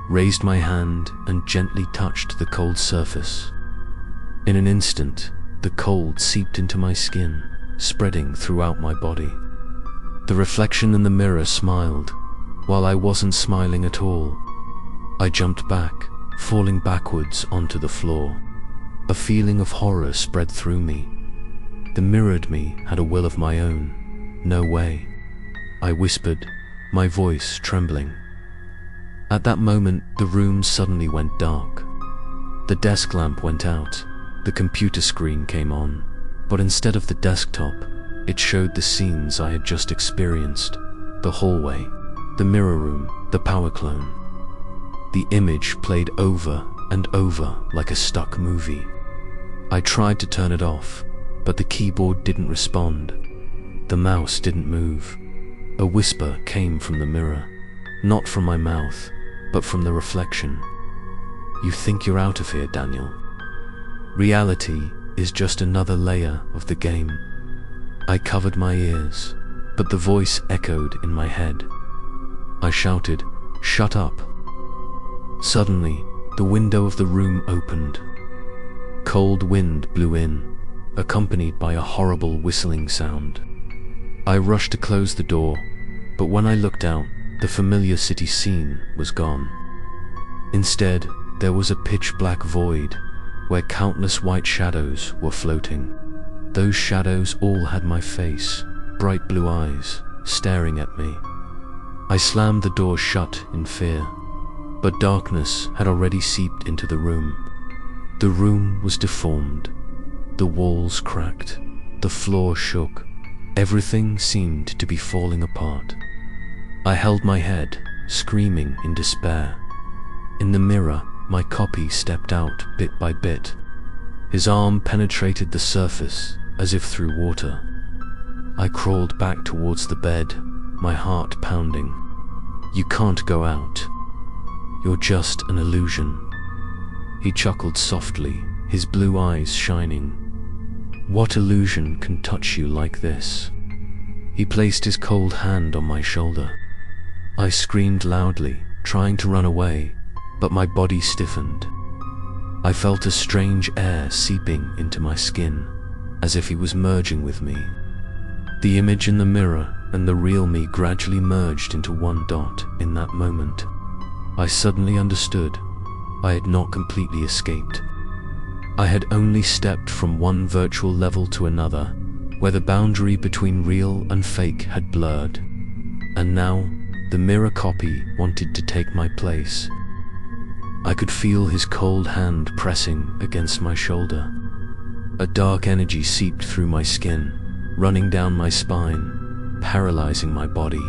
raised my hand and gently touched the cold surface. In an instant, the cold seeped into my skin, spreading throughout my body. The reflection in the mirror smiled, while I wasn't smiling at all. I jumped back, falling backwards onto the floor. A feeling of horror spread through me. The mirrored me had a will of my own. No way, I whispered, my voice trembling. At that moment, the room suddenly went dark. The desk lamp went out, the computer screen came on, but instead of the desktop, it showed the scenes I had just experienced. The hallway, the mirror room, the power clone. The image played over and over like a stuck movie. I tried to turn it off, but the keyboard didn't respond. The mouse didn't move. A whisper came from the mirror, not from my mouth, but from the reflection. You think you're out of here, Daniel. Reality is just another layer of the game. I covered my ears, but the voice echoed in my head. I shouted, "Shut up." Suddenly, the window of the room opened. Cold wind blew in, accompanied by a horrible whistling sound. I rushed to close the door, but when I looked out, the familiar city scene was gone. Instead, there was a pitch-black void, where countless white shadows were floating. Those shadows all had my face, bright blue eyes, staring at me. I slammed the door shut in fear, but darkness had already seeped into the room. The room was deformed. The walls cracked. The floor shook. Everything seemed to be falling apart. I held my head, screaming in despair. In the mirror, my copy stepped out bit by bit. His arm penetrated the surface as if through water. I crawled back towards the bed, my heart pounding. You can't go out. You're just an illusion. He chuckled softly, his blue eyes shining. What illusion can touch you like this? He placed his cold hand on my shoulder. I screamed loudly, trying to run away, but my body stiffened. I felt a strange air seeping into my skin, as if he was merging with me. The image in the mirror and the real me gradually merged into one dot in that moment. I suddenly understood. I had not completely escaped. I had only stepped from one virtual level to another, where the boundary between real and fake had blurred. And now, the mirror copy wanted to take my place. I could feel his cold hand pressing against my shoulder. A dark energy seeped through my skin, running down my spine, paralyzing my body.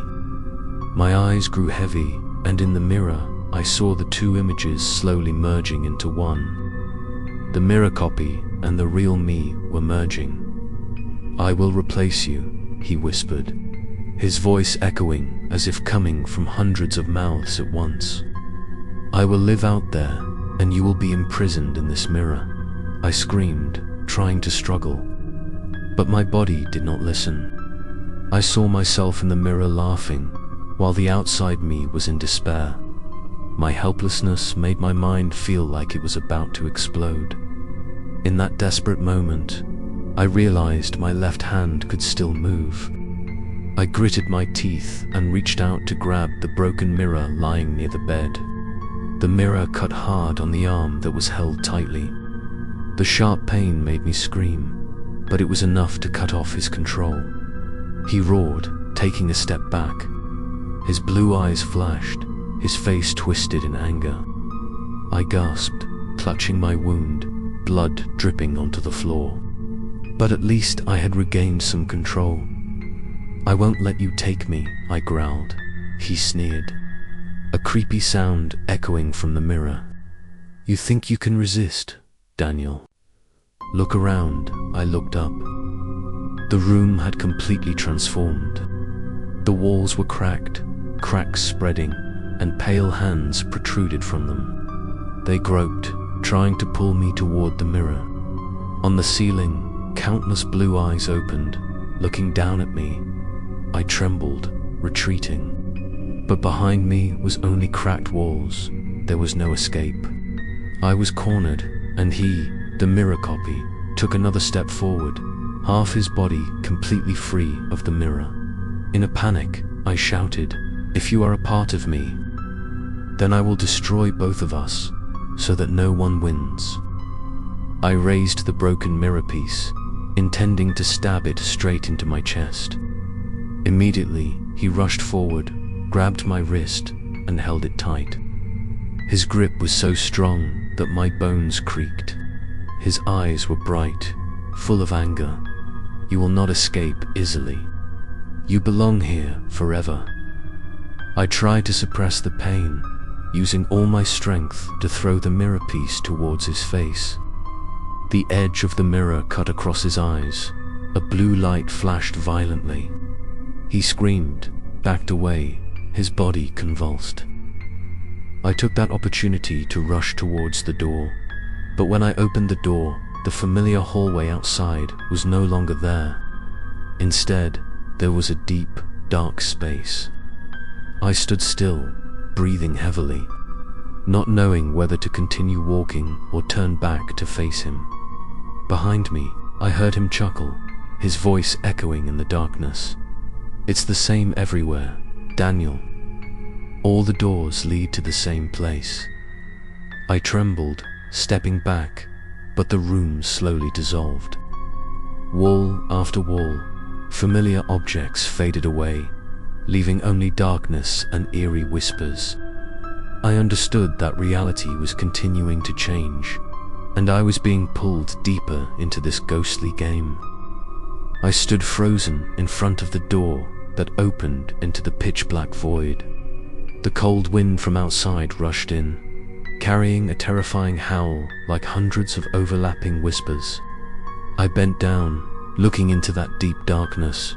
My eyes grew heavy, and in the mirror, I saw the two images slowly merging into one. The mirror copy and the real me were merging. I will replace you, he whispered, his voice echoing as if coming from hundreds of mouths at once. I will live out there, and you will be imprisoned in this mirror. I screamed, trying to struggle, but my body did not listen. I saw myself in the mirror laughing, while the outside me was in despair. My helplessness made my mind feel like it was about to explode. In that desperate moment, I realized my left hand could still move. I gritted my teeth and reached out to grab the broken mirror lying near the bed. The mirror cut hard on the arm that was held tightly. The sharp pain made me scream, but it was enough to cut off his control. He roared, taking a step back. His blue eyes flashed, his face twisted in anger. I gasped, clutching my wound, blood dripping onto the floor. But at least I had regained some control. I won't let you take me, I growled. He sneered, a creepy sound echoing from the mirror. You think you can resist, Daniel? Look around, I looked up. The room had completely transformed. The walls were cracked, cracks spreading, and pale hands protruded from them. They groped, trying to pull me toward the mirror. On the ceiling, countless blue eyes opened, looking down at me. I trembled, retreating. But behind me was only cracked walls. There was no escape. I was cornered, and he, the mirror copy, took another step forward, half his body completely free of the mirror. In a panic, I shouted, "If you are a part of me, then I will destroy both of us, so that no one wins." I raised the broken mirror piece, intending to stab it straight into my chest. Immediately, he rushed forward, grabbed my wrist, and held it tight. His grip was so strong that my bones creaked. His eyes were bright, full of anger. "You will not escape easily. You belong here forever." I tried to suppress the pain, using all my strength to throw the mirror piece towards his face. The edge of the mirror cut across his eyes. A blue light flashed violently. He screamed, backed away, his body convulsed. I took that opportunity to rush towards the door, but when I opened the door, the familiar hallway outside was no longer there. Instead, there was a deep, dark space. I stood still, breathing heavily, not knowing whether to continue walking or turn back to face him. Behind me, I heard him chuckle, his voice echoing in the darkness. "It's the same everywhere, Daniel. All the doors lead to the same place." I trembled, stepping back, but the room slowly dissolved. Wall after wall, familiar objects faded away, leaving only darkness and eerie whispers. I understood that reality was continuing to change, and I was being pulled deeper into this ghostly game. I stood frozen in front of the door that opened into the pitch-black void. The cold wind from outside rushed in, carrying a terrifying howl like hundreds of overlapping whispers. I bent down, looking into that deep darkness,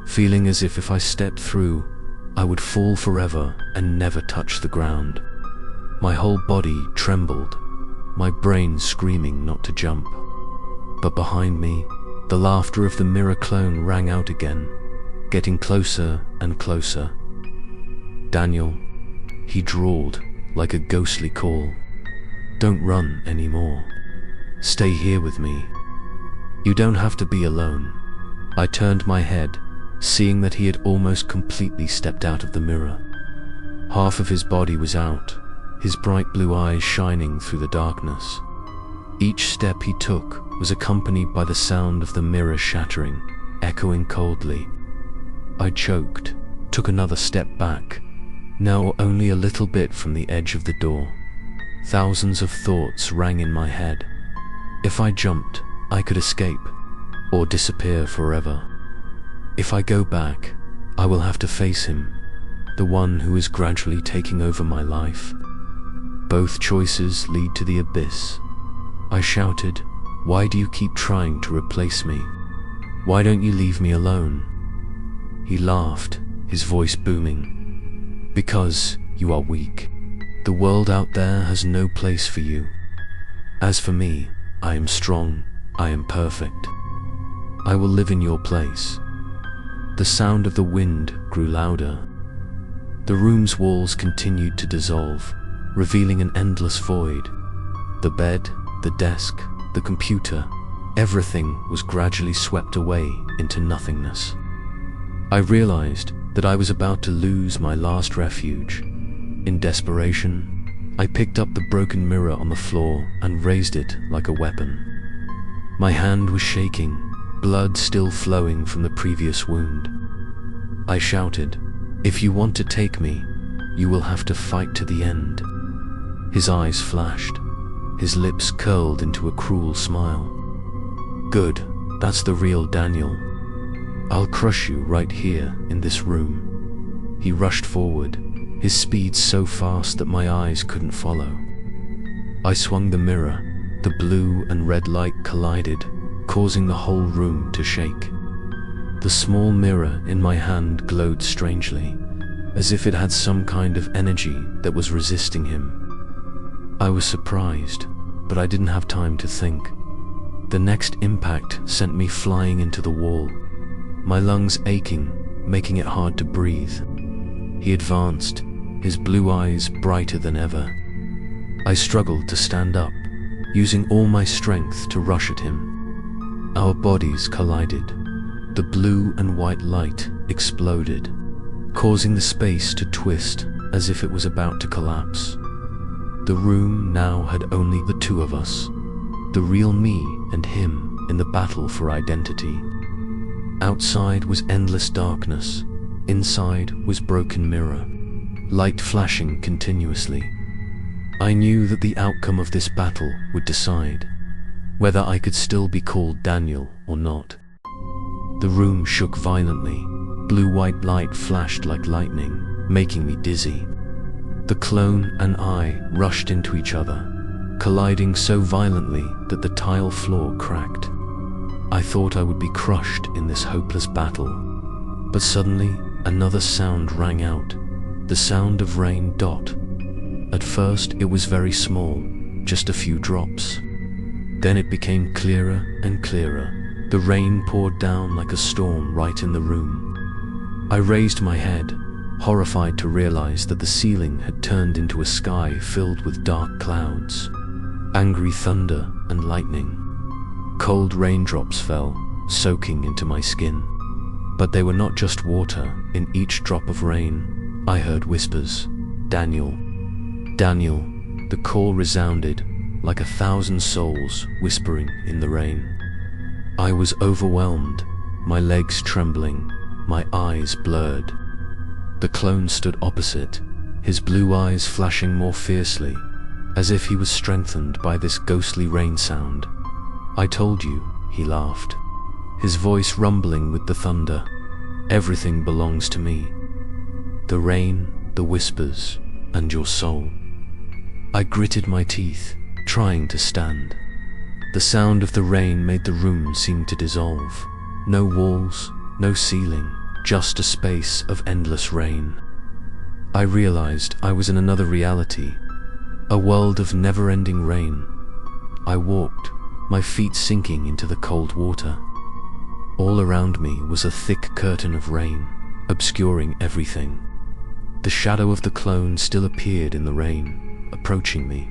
feeling as if I stepped through, I would fall forever and never touch the ground. My whole body trembled, my brain screaming not to jump. But behind me, the laughter of the mirror clone rang out again, getting closer and closer. "Daniel," he drawled like a ghostly call. "Don't run anymore. Stay here with me. You don't have to be alone." I turned my head, seeing that he had almost completely stepped out of the mirror. Half of his body was out, his bright blue eyes shining through the darkness. Each step he took was accompanied by the sound of the mirror shattering, echoing coldly. I choked, took another step back, now only a little bit from the edge of the door. Thousands of thoughts rang in my head. If I jumped, I could escape, or disappear forever. If I go back, I will have to face him, the one who is gradually taking over my life. Both choices lead to the abyss. I shouted, "Why do you keep trying to replace me? Why don't you leave me alone?" He laughed, his voice booming. "Because you are weak. The world out there has no place for you. As for me, I am strong, I am perfect. I will live in your place." The sound of the wind grew louder. The room's walls continued to dissolve, revealing an endless void. The bed, the desk, the computer, everything was gradually swept away into nothingness. I realized that I was about to lose my last refuge. In desperation, I picked up the broken mirror on the floor and raised it like a weapon. My hand was shaking, blood still flowing from the previous wound. I shouted, "If you want to take me, you will have to fight to the end." His eyes flashed, his lips curled into a cruel smile. "Good, that's the real Daniel. I'll crush you right here in this room." He rushed forward, his speed so fast that my eyes couldn't follow. I swung the mirror, the blue and red light collided, causing the whole room to shake. The small mirror in my hand glowed strangely, as if it had some kind of energy that was resisting him. I was surprised, but I didn't have time to think. The next impact sent me flying into the wall, my lungs aching, making it hard to breathe. He advanced, his blue eyes brighter than ever. I struggled to stand up, using all my strength to rush at him. Our bodies collided. The blue and white light exploded, causing the space to twist as if it was about to collapse. The room now had only the two of us, the real me and him in the battle for identity. Outside was endless darkness. Inside was broken mirror, light flashing continuously. I knew that the outcome of this battle would decide whether I could still be called Daniel or not. The room shook violently. Blue-white light flashed like lightning, making me dizzy. The clone and I rushed into each other, colliding so violently that the tile floor cracked. I thought I would be crushed in this hopeless battle. But suddenly, another sound rang out, the sound of rain. At first, it was very small, just a few drops. Then it became clearer and clearer. The rain poured down like a storm right in the room. I raised my head, horrified to realize that the ceiling had turned into a sky filled with dark clouds, angry thunder and lightning. Cold raindrops fell, soaking into my skin. But they were not just water. In each drop of rain, I heard whispers. Daniel. Daniel. The call resounded like 1,000 souls whispering in the rain. I was overwhelmed, my legs trembling, my eyes blurred. The clone stood opposite, his blue eyes flashing more fiercely, as if he was strengthened by this ghostly rain sound. I told you, he laughed, his voice rumbling with the thunder. Everything belongs to me. The rain, the whispers, and your soul. I gritted my teeth, trying to stand. The sound of the rain made the room seem to dissolve. No walls, no ceiling, just a space of endless rain. I realized I was in another reality, a world of never-ending rain. I walked, my feet sinking into the cold water. All around me was a thick curtain of rain, obscuring everything. The shadow of the clone still appeared in the rain, approaching me.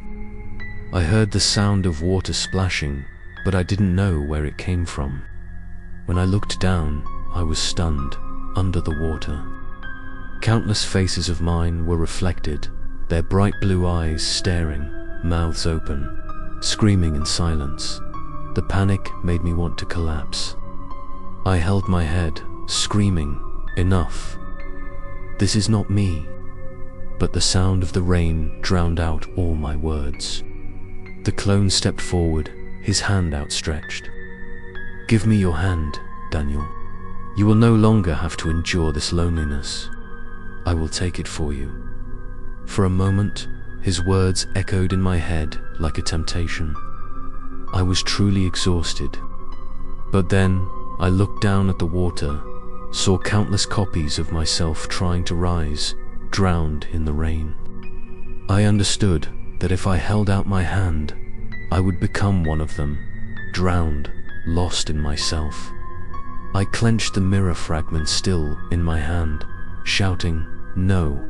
I heard the sound of water splashing, but I didn't know where it came from. When I looked down, I was stunned, under the water. Countless faces of mine were reflected, their bright blue eyes staring, mouths open, screaming in silence. The panic made me want to collapse. I held my head, screaming, "Enough! This is not me." But the sound of the rain drowned out all my words. The clone stepped forward, his hand outstretched. "Give me your hand, Daniel. You will no longer have to endure this loneliness. I will take it for you." For a moment, his words echoed in my head like a temptation. I was truly exhausted. But then, I looked down at the water, saw countless copies of myself trying to rise, drowned in the rain. I understood that if I held out my hand, I would become one of them, drowned, lost in myself. I clenched the mirror fragment still in my hand, shouting, "No!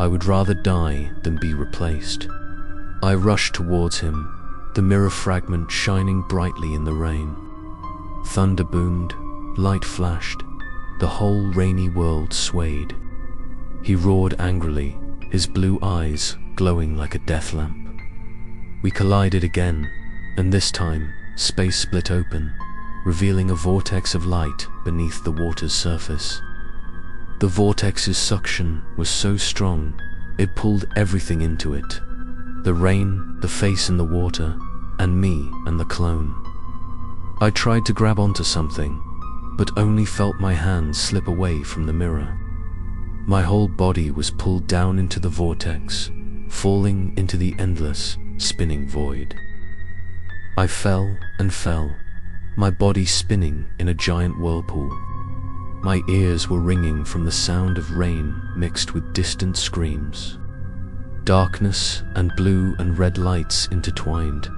I would rather die than be replaced." I rushed towards him, the mirror fragment shining brightly in the rain. Thunder boomed, light flashed, the whole rainy world swayed. He roared angrily, his blue eyes glowing like a death lamp. We collided again, and this time, space split open, revealing a vortex of light beneath the water's surface. The vortex's suction was so strong, it pulled everything into it. The rain, the face in the water, and me and the clone. I tried to grab onto something, but only felt my hands slip away from the mirror. My whole body was pulled down into the vortex, falling into the endless, spinning void. I fell and fell, my body spinning in a giant whirlpool. My ears were ringing from the sound of rain mixed with distant screams. Darkness and blue and red lights intertwined,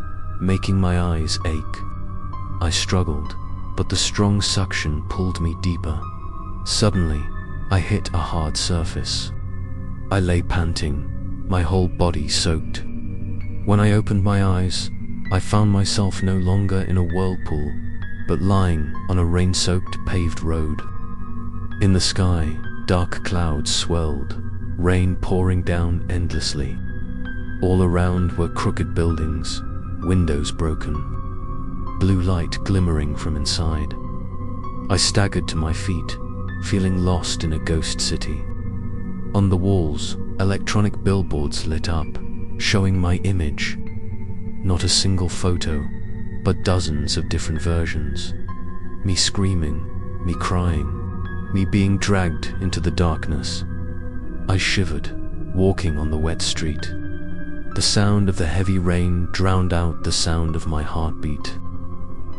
making my eyes ache. I struggled, but the strong suction pulled me deeper. Suddenly, I hit a hard surface. I lay panting, my whole body soaked. When I opened my eyes, I found myself no longer in a whirlpool, but lying on a rain-soaked paved road. In the sky, dark clouds swirled, rain pouring down endlessly. All around were crooked buildings, windows broken, blue light glimmering from inside. I staggered to my feet, feeling lost in a ghost city. On the walls, electronic billboards lit up, showing my image. Not a single photo, but dozens of different versions. Me screaming, me crying, me being dragged into the darkness. I shivered, walking on the wet street. The sound of the heavy rain drowned out the sound of my heartbeat.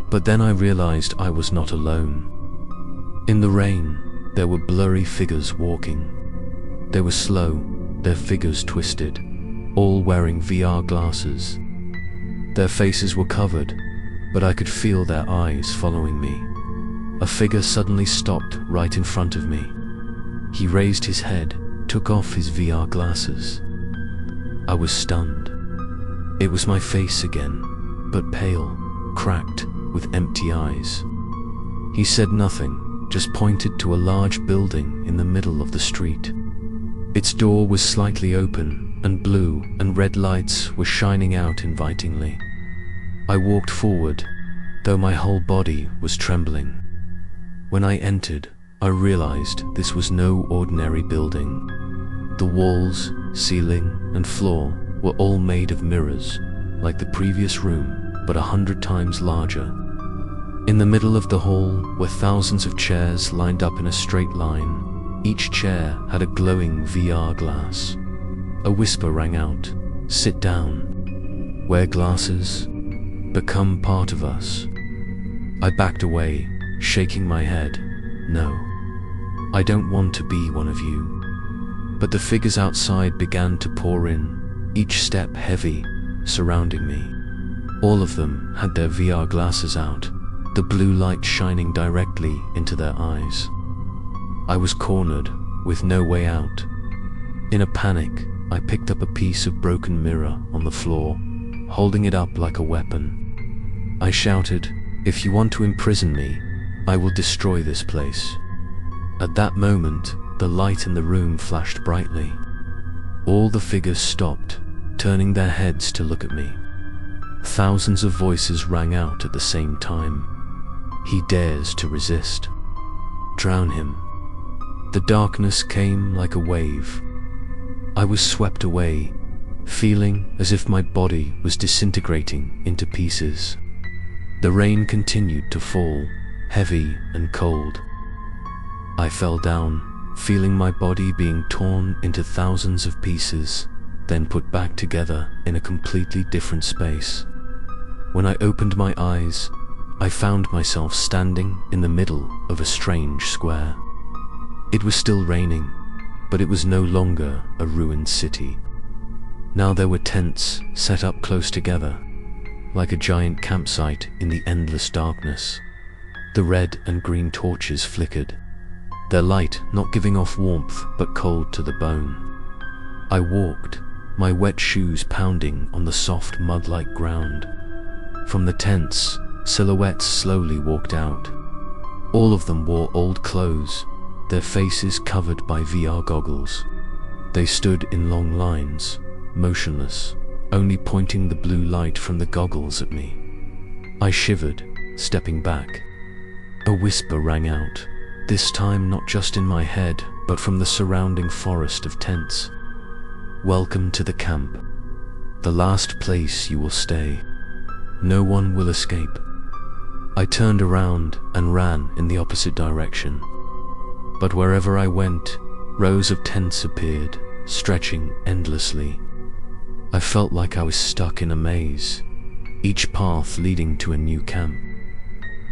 But then I realized I was not alone. In the rain, there were blurry figures walking. They were slow, their figures twisted, all wearing VR glasses. Their faces were covered, but I could feel their eyes following me. A figure suddenly stopped right in front of me. He raised his head, took off his VR glasses. I was stunned. It was my face again, but pale, cracked, with empty eyes. He said nothing, just pointed to a large building in the middle of the street. Its door was slightly open, and blue and red lights were shining out invitingly. I walked forward, though my whole body was trembling. When I entered, I realized this was no ordinary building. The walls, ceiling, and floor were all made of mirrors, like the previous room, but 100 times larger. In the middle of the hall were thousands of chairs lined up in a straight line. Each chair had a glowing VR glass. A whisper rang out, "Sit down. Wear glasses. Become part of us." I backed away, shaking my head. "No, I don't want to be one of you." But the figures outside began to pour in, each step heavy, surrounding me. All of them had their VR glasses out, the blue light shining directly into their eyes. I was cornered, with no way out. In a panic, I picked up a piece of broken mirror on the floor, holding it up like a weapon. I shouted, "If you want to imprison me, I will destroy this place." At that moment, the light in the room flashed brightly. All the figures stopped, turning their heads to look at me. Thousands of voices rang out at the same time. "He dares to resist. Drown him." The darkness came like a wave. I was swept away, feeling as if my body was disintegrating into pieces. The rain continued to fall, heavy and cold. I fell down, feeling my body being torn into thousands of pieces, then put back together in a completely different space. When I opened my eyes, I found myself standing in the middle of a strange square. It was still raining, but it was no longer a ruined city. Now there were tents set up close together, like a giant campsite in the endless darkness. The red and green torches flickered, their light not giving off warmth but cold to the bone. I walked, my wet shoes pounding on the soft mud-like ground. From the tents, silhouettes slowly walked out. All of them wore old clothes, their faces covered by VR goggles. They stood in long lines, motionless, only pointing the blue light from the goggles at me. I shivered, stepping back. A whisper rang out, this time not just in my head, but from the surrounding forest of tents. "Welcome to the camp. The last place you will stay. No one will escape." I turned around and ran in the opposite direction. But wherever I went, rows of tents appeared, stretching endlessly. I felt like I was stuck in a maze, each path leading to a new camp.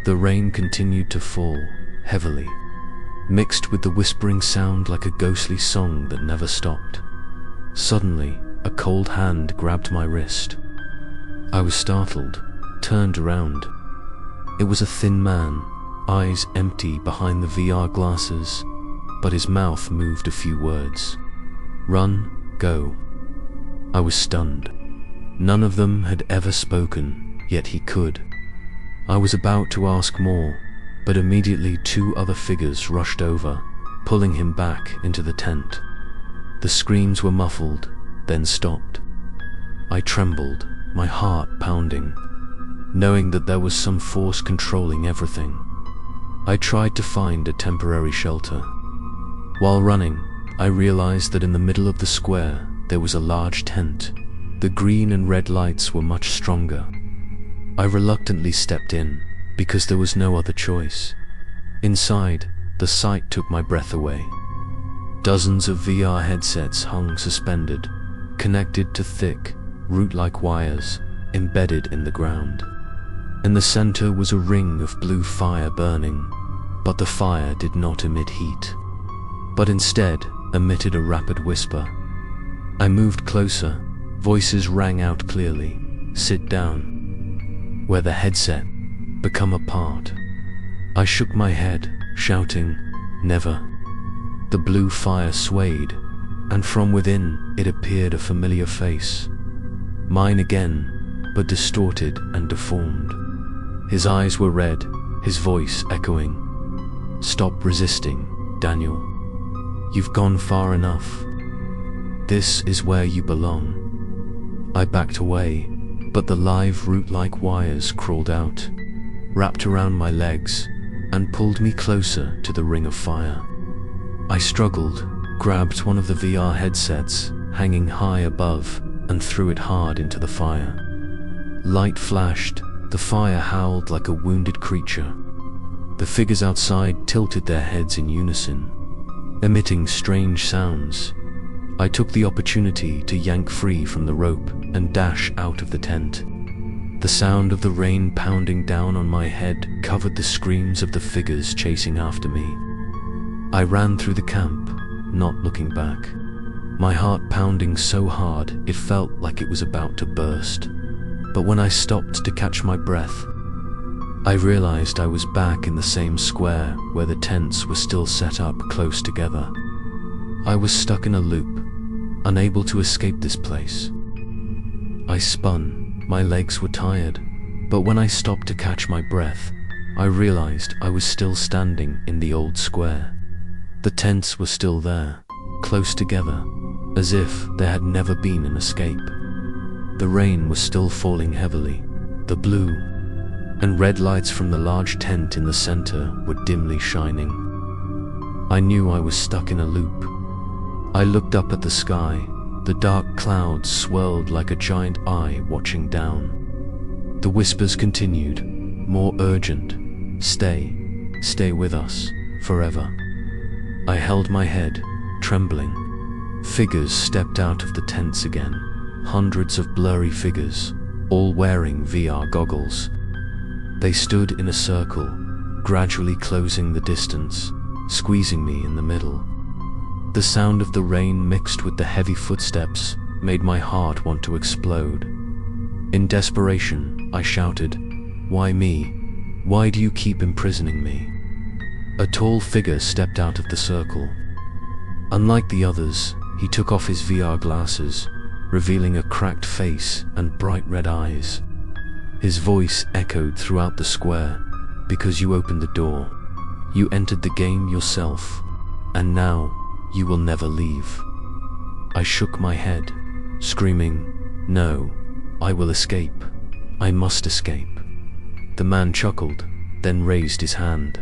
The rain continued to fall, heavily, mixed with the whispering sound like a ghostly song that never stopped. Suddenly, a cold hand grabbed my wrist. I was startled, turned around. It was a thin man, eyes empty behind the VR glasses, but his mouth moved a few words. "Run, go." I was stunned. None of them had ever spoken, yet he could. I was about to ask more, but immediately two other figures rushed over, pulling him back into the tent. The screams were muffled, then stopped. I trembled, my heart pounding, knowing that there was some force controlling everything. I tried to find a temporary shelter. While running, I realized that in the middle of the square there was a large tent. The green and red lights were much stronger. I reluctantly stepped in, because there was no other choice. Inside, the sight took my breath away. Dozens of VR headsets hung suspended, connected to thick, root-like wires embedded in the ground. In the center was a ring of blue fire burning, but the fire did not emit heat, but instead emitted a rapid whisper. I moved closer. Voices rang out clearly. "Sit down." Where the headset become apart. I shook my head, shouting, "Never." The blue fire swayed, and from within it appeared a familiar face. Mine again, but distorted and deformed. His eyes were red, his voice echoing. "Stop resisting, Daniel. You've gone far enough. This is where you belong." I backed away, but the live root-like wires crawled out, wrapped around my legs, and pulled me closer to the ring of fire. I struggled, grabbed one of the VR headsets hanging high above, and threw it hard into the fire. Light flashed, the fire howled like a wounded creature. The figures outside tilted their heads in unison, emitting strange sounds. I took the opportunity to yank free from the rope and dash out of the tent. The sound of the rain pounding down on my head covered the screams of the figures chasing after me. I ran through the camp, not looking back. My heart pounding so hard it felt like it was about to burst. But when I stopped to catch my breath, I realized I was back in the same square where the tents were still set up close together. I was stuck in a loop, unable to escape this place. I spun, my legs were tired, but when I stopped to catch my breath, I realized I was still standing in the old square. The tents were still there, close together, as if there had never been an escape. The rain was still falling heavily. The blue and red lights from the large tent in the center were dimly shining. I knew I was stuck in a loop. I looked up at the sky. The dark clouds swirled like a giant eye watching down. The whispers continued, more urgent. Stay with us, forever." I held my head, trembling. Figures stepped out of the tents again. Hundreds of blurry figures, all wearing VR goggles. They stood in a circle, gradually closing the distance, squeezing me in the middle. The sound of the rain mixed with the heavy footsteps made my heart want to explode. In desperation, I shouted, "Why me? Why do you keep imprisoning me?" A tall figure stepped out of the circle. Unlike the others, he took off his VR glasses, revealing a cracked face and bright red eyes. His voice echoed throughout the square, "Because you opened the door. You entered the game yourself, and now you will never leave." I shook my head, screaming, "No, I will escape. I must escape." The man chuckled, then raised his hand.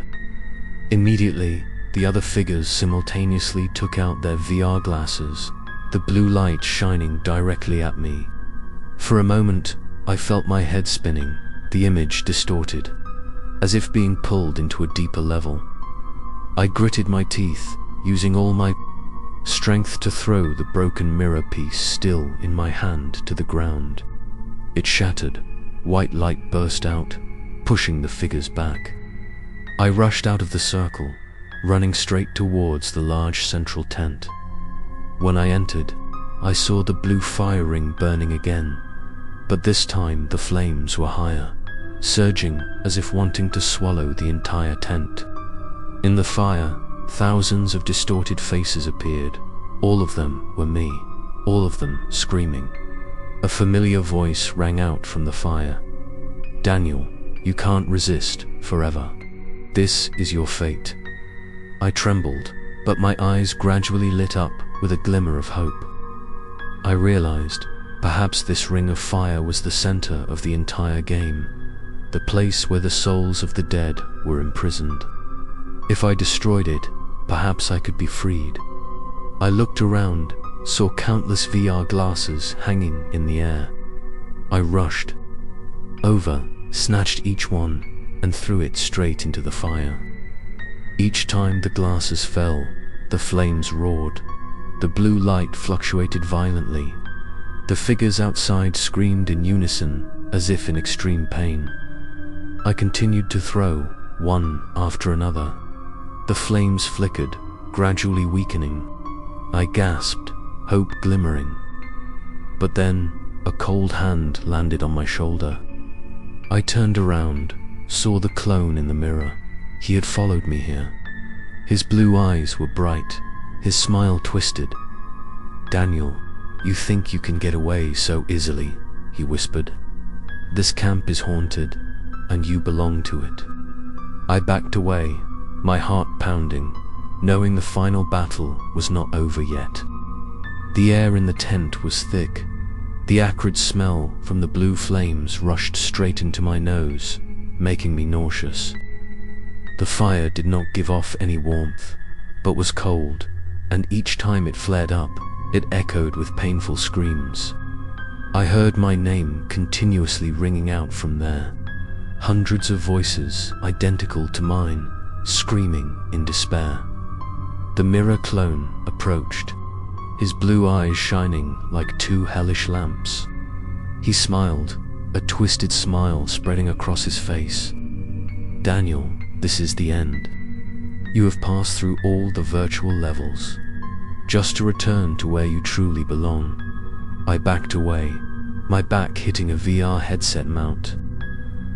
Immediately, the other figures simultaneously took out their VR glasses, the blue light shining directly at me. For a moment, I felt my head spinning, the image distorted, as if being pulled into a deeper level. I gritted my teeth, using all my strength to throw the broken mirror piece still in my hand to the ground. It shattered, white light burst out, pushing the figures back. I rushed out of the circle, running straight towards the large central tent. When I entered, I saw the blue fire ring burning again, but this time the flames were higher, surging as if wanting to swallow the entire tent. In the fire, thousands of distorted faces appeared. All of them were me, all of them screaming. A familiar voice rang out from the fire. "Daniel, You can't resist forever. This is your fate. I trembled, but my eyes gradually lit up with a glimmer of hope. I realized perhaps this ring of fire was the center of the entire game, the place where the souls of the dead were imprisoned. If I destroyed it, perhaps I could be freed. I looked around, saw countless VR glasses hanging in the air. I rushed over, snatched each one, and threw it straight into the fire. Each time the glasses fell, the flames roared. The blue light fluctuated violently. The figures outside screamed in unison, as if in extreme pain. I continued to throw, one after another. The flames flickered, gradually weakening. I gasped, hope glimmering. But then, a cold hand landed on my shoulder. I turned around, saw the clone in the mirror. He had followed me here. His blue eyes were bright, his smile twisted. "Daniel, you think you can get away so easily," he whispered. "This camp is haunted, and you belong to it." I backed away, my heart pounding, knowing the final battle was not over yet. The air in the tent was thick. The acrid smell from the blue flames rushed straight into my nose, making me nauseous. The fire did not give off any warmth, but was cold, and each time it flared up, it echoed with painful screams. I heard my name continuously ringing out from there. Hundreds of voices, identical to mine, screaming in despair. The mirror clone approached, his blue eyes shining like two hellish lamps. He smiled, a twisted smile spreading across his face. "Daniel, this is the end. You have passed through all the virtual levels, just to return to where you truly belong." I backed away, my back hitting a VR headset mount.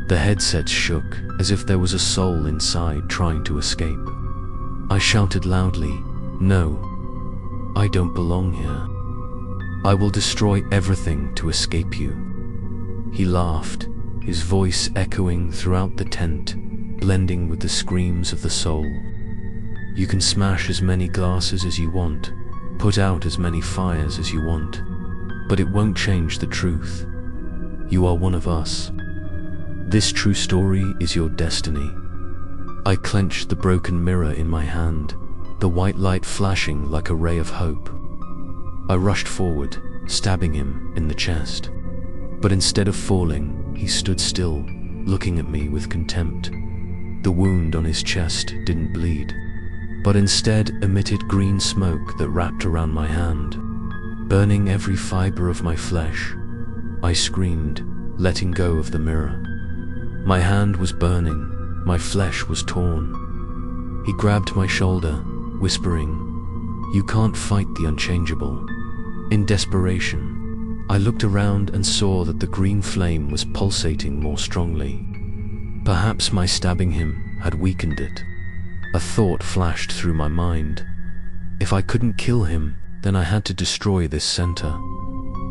The headset shook as if there was a soul inside trying to escape. I shouted loudly, "No, I don't belong here. I will destroy everything to escape you." He laughed, his voice echoing throughout the tent, blending with the screams of the soul. "You can smash as many glasses as you want, put out as many fires as you want, but it won't change the truth. You are one of us. This true story is your destiny." I clenched the broken mirror in my hand, the white light flashing like a ray of hope. I rushed forward, stabbing him in the chest. But instead of falling, he stood still, looking at me with contempt. The wound on his chest didn't bleed, but instead emitted green smoke that wrapped around my hand, burning every fiber of my flesh. I screamed, letting go of the mirror. My hand was burning, my flesh was torn. He grabbed my shoulder, whispering, "You can't fight the unchangeable." In desperation, I looked around and saw that the green flame was pulsating more strongly. Perhaps my stabbing him had weakened it. A thought flashed through my mind. If I couldn't kill him, then I had to destroy this center.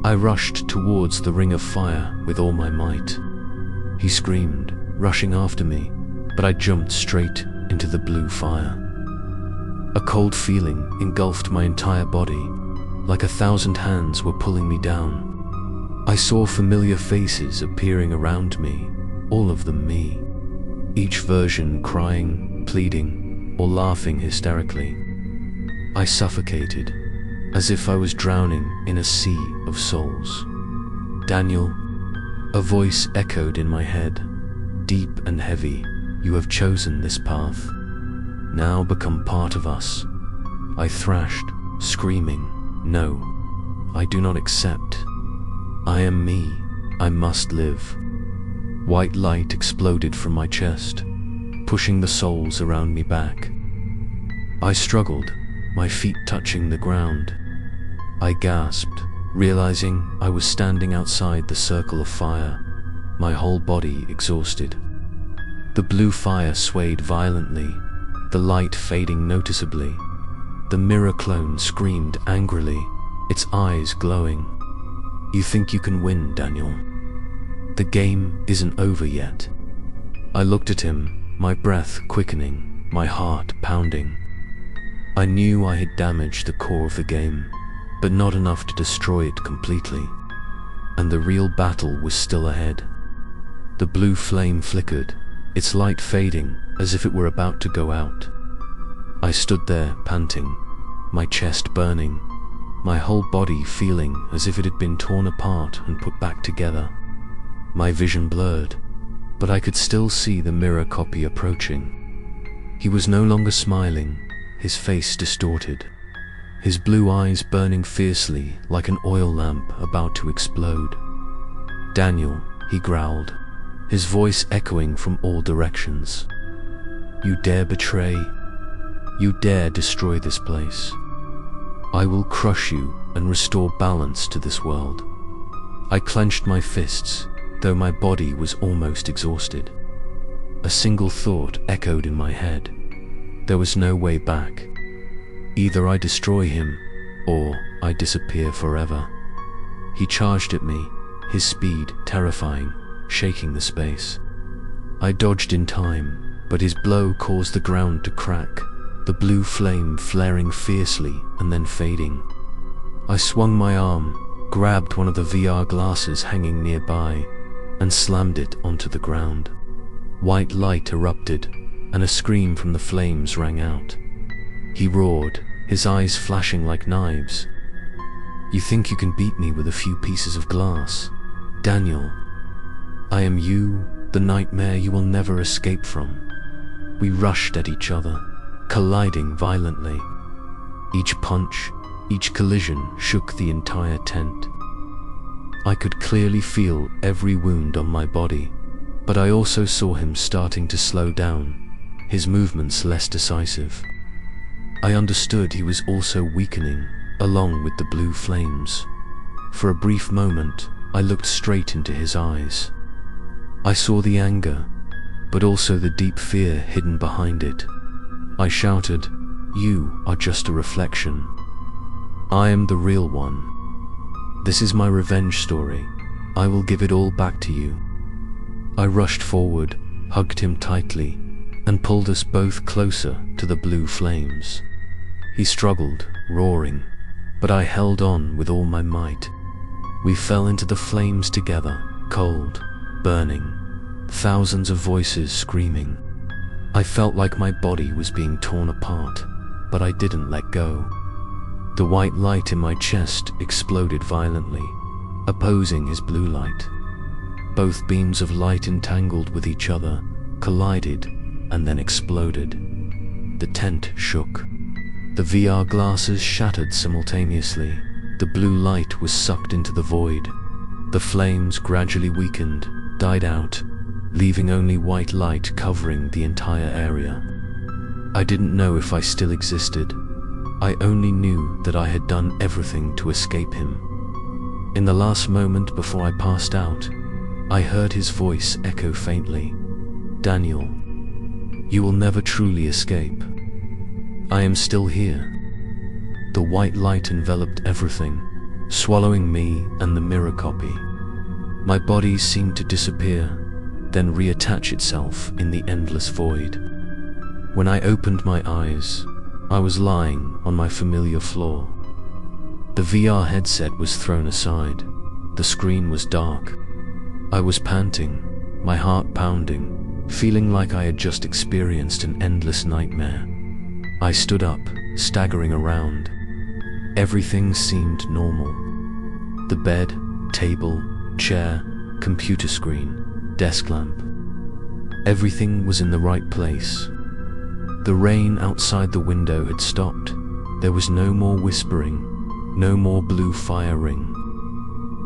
I rushed towards the ring of fire with all my might. He screamed, rushing after me, but I jumped straight into the blue fire. A cold feeling engulfed my entire body, like 1,000 hands were pulling me down. I saw familiar faces appearing around me, all of them me. Each version crying, pleading, or laughing hysterically. I suffocated, as if I was drowning in a sea of souls. "Daniel," a voice echoed in my head, deep and heavy, "you have chosen this path. Now become part of us." I thrashed, screaming, "No, I do not accept. I am me. I must live." White light exploded from my chest, pushing the souls around me back. I struggled, my feet touching the ground. I gasped, realizing I was standing outside the circle of fire, my whole body exhausted. The blue fire swayed violently, the light fading noticeably. The mirror clone screamed angrily, its eyes glowing. "You think you can win, Daniel? The game isn't over yet. I looked at him, my breath quickening, my heart pounding. I knew I had damaged the core of the game, but not enough to destroy it completely. And the real battle was still ahead. The blue flame flickered, its light fading as if it were about to go out. I stood there panting, my chest burning, my whole body feeling as if it had been torn apart and put back together. My vision blurred, but I could still see the mirror copy approaching. He was no longer smiling, his face distorted, his blue eyes burning fiercely like an oil lamp about to explode. "Daniel," he growled, his voice echoing from all directions. "You dare betray? You dare destroy this place? I will crush you and restore balance to this world." I clenched my fists, though my body was almost exhausted. A single thought echoed in my head. There was no way back. Either I destroy him, or I disappear forever. He charged at me, his speed terrifying, shaking the space. I dodged in time, but his blow caused the ground to crack, the blue flame flaring fiercely and then fading. I swung my arm, grabbed one of the VR glasses hanging nearby, and slammed it onto the ground. White light erupted, and a scream from the flames rang out. He roared, his eyes flashing like knives. "You think you can beat me with a few pieces of glass? Daniel, I am you, the nightmare you will never escape from." We rushed at each other, colliding violently. Each punch, each collision shook the entire tent. I could clearly feel every wound on my body, but I also saw him starting to slow down, his movements less decisive. I understood he was also weakening, along with the blue flames. For a brief moment, I looked straight into his eyes. I saw the anger, but also the deep fear hidden behind it. I shouted, "You are just a reflection. I am the real one. This is my revenge story. I will give it all back to you." I rushed forward, hugged him tightly, and pulled us both closer to the blue flames. He struggled, roaring, but I held on with all my might. We fell into the flames together, cold, burning, thousands of voices screaming. I felt like my body was being torn apart, but I didn't let go. The white light in my chest exploded violently, opposing his blue light. Both beams of light entangled with each other, collided, and then exploded. The tent shook. The VR glasses shattered simultaneously. The blue light was sucked into the void. The flames gradually weakened, died out, leaving only white light covering the entire area. I didn't know if I still existed. I only knew that I had done everything to escape him. In the last moment before I passed out, I heard his voice echo faintly, "Daniel, you will never truly escape. I am still here." The white light enveloped everything, swallowing me and the mirror copy. My body seemed to disappear, then reattach itself in the endless void. When I opened my eyes, I was lying on my familiar floor. The VR headset was thrown aside. The screen was dark. I was panting, my heart pounding, feeling like I had just experienced an endless nightmare. I stood up, staggering around. Everything seemed normal. The bed, table, chair, computer screen, desk lamp. Everything was in the right place. The rain outside the window had stopped. There was no more whispering, no more blue fire ring.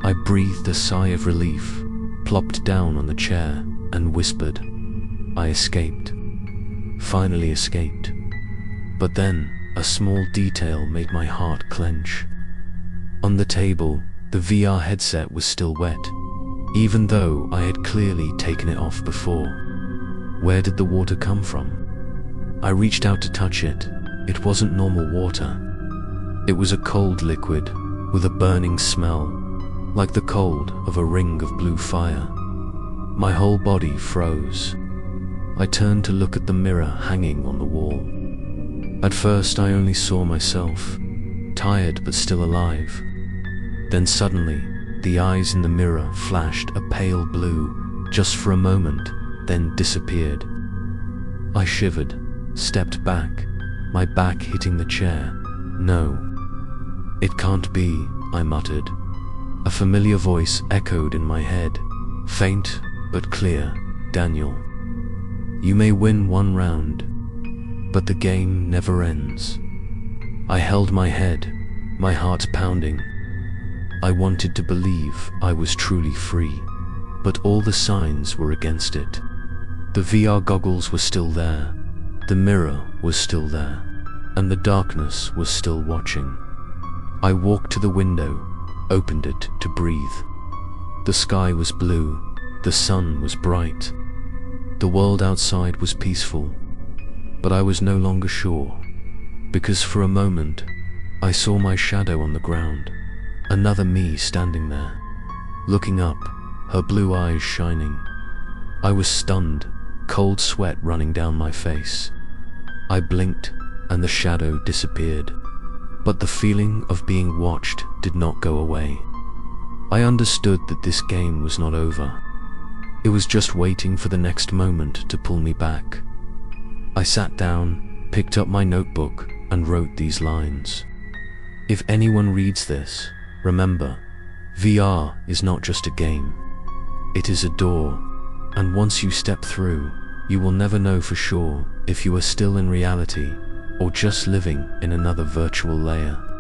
I breathed a sigh of relief, plopped down on the chair, and whispered, "I escaped. Finally escaped." But then, a small detail made my heart clench. On the table, the VR headset was still wet, even though I had clearly taken it off before. Where did the water come from? I reached out to touch it. It wasn't normal water. It was a cold liquid with a burning smell, like the cold of a ring of blue fire. My whole body froze. I turned to look at the mirror hanging on the wall. At first I only saw myself, tired but still alive. Then suddenly, the eyes in the mirror flashed a pale blue, just for a moment, then disappeared. I shivered, stepped back, my back hitting the chair. No. It can't be, I muttered. A familiar voice echoed in my head, faint but clear. Daniel, you may win one round, but the game never ends. I held my head, my heart pounding. I wanted to believe I was truly free, but all the signs were against it. The VR goggles were still there, the mirror was still there, and the darkness was still watching. I walked to the window, opened it to breathe. The sky was blue, the sun was bright. The world outside was peaceful, but I was no longer sure, because for a moment I saw my shadow on the ground, another me standing there, looking up, her blue eyes shining. I was stunned, cold sweat running down my face. I blinked, and the shadow disappeared, but the feeling of being watched did not go away. I understood that this game was not over. It was just waiting for the next moment to pull me back. I sat down, picked up my notebook, and wrote these lines. If anyone reads this, remember, VR is not just a game. It is a door, and once you step through, you will never know for sure if you are still in reality or just living in another virtual layer.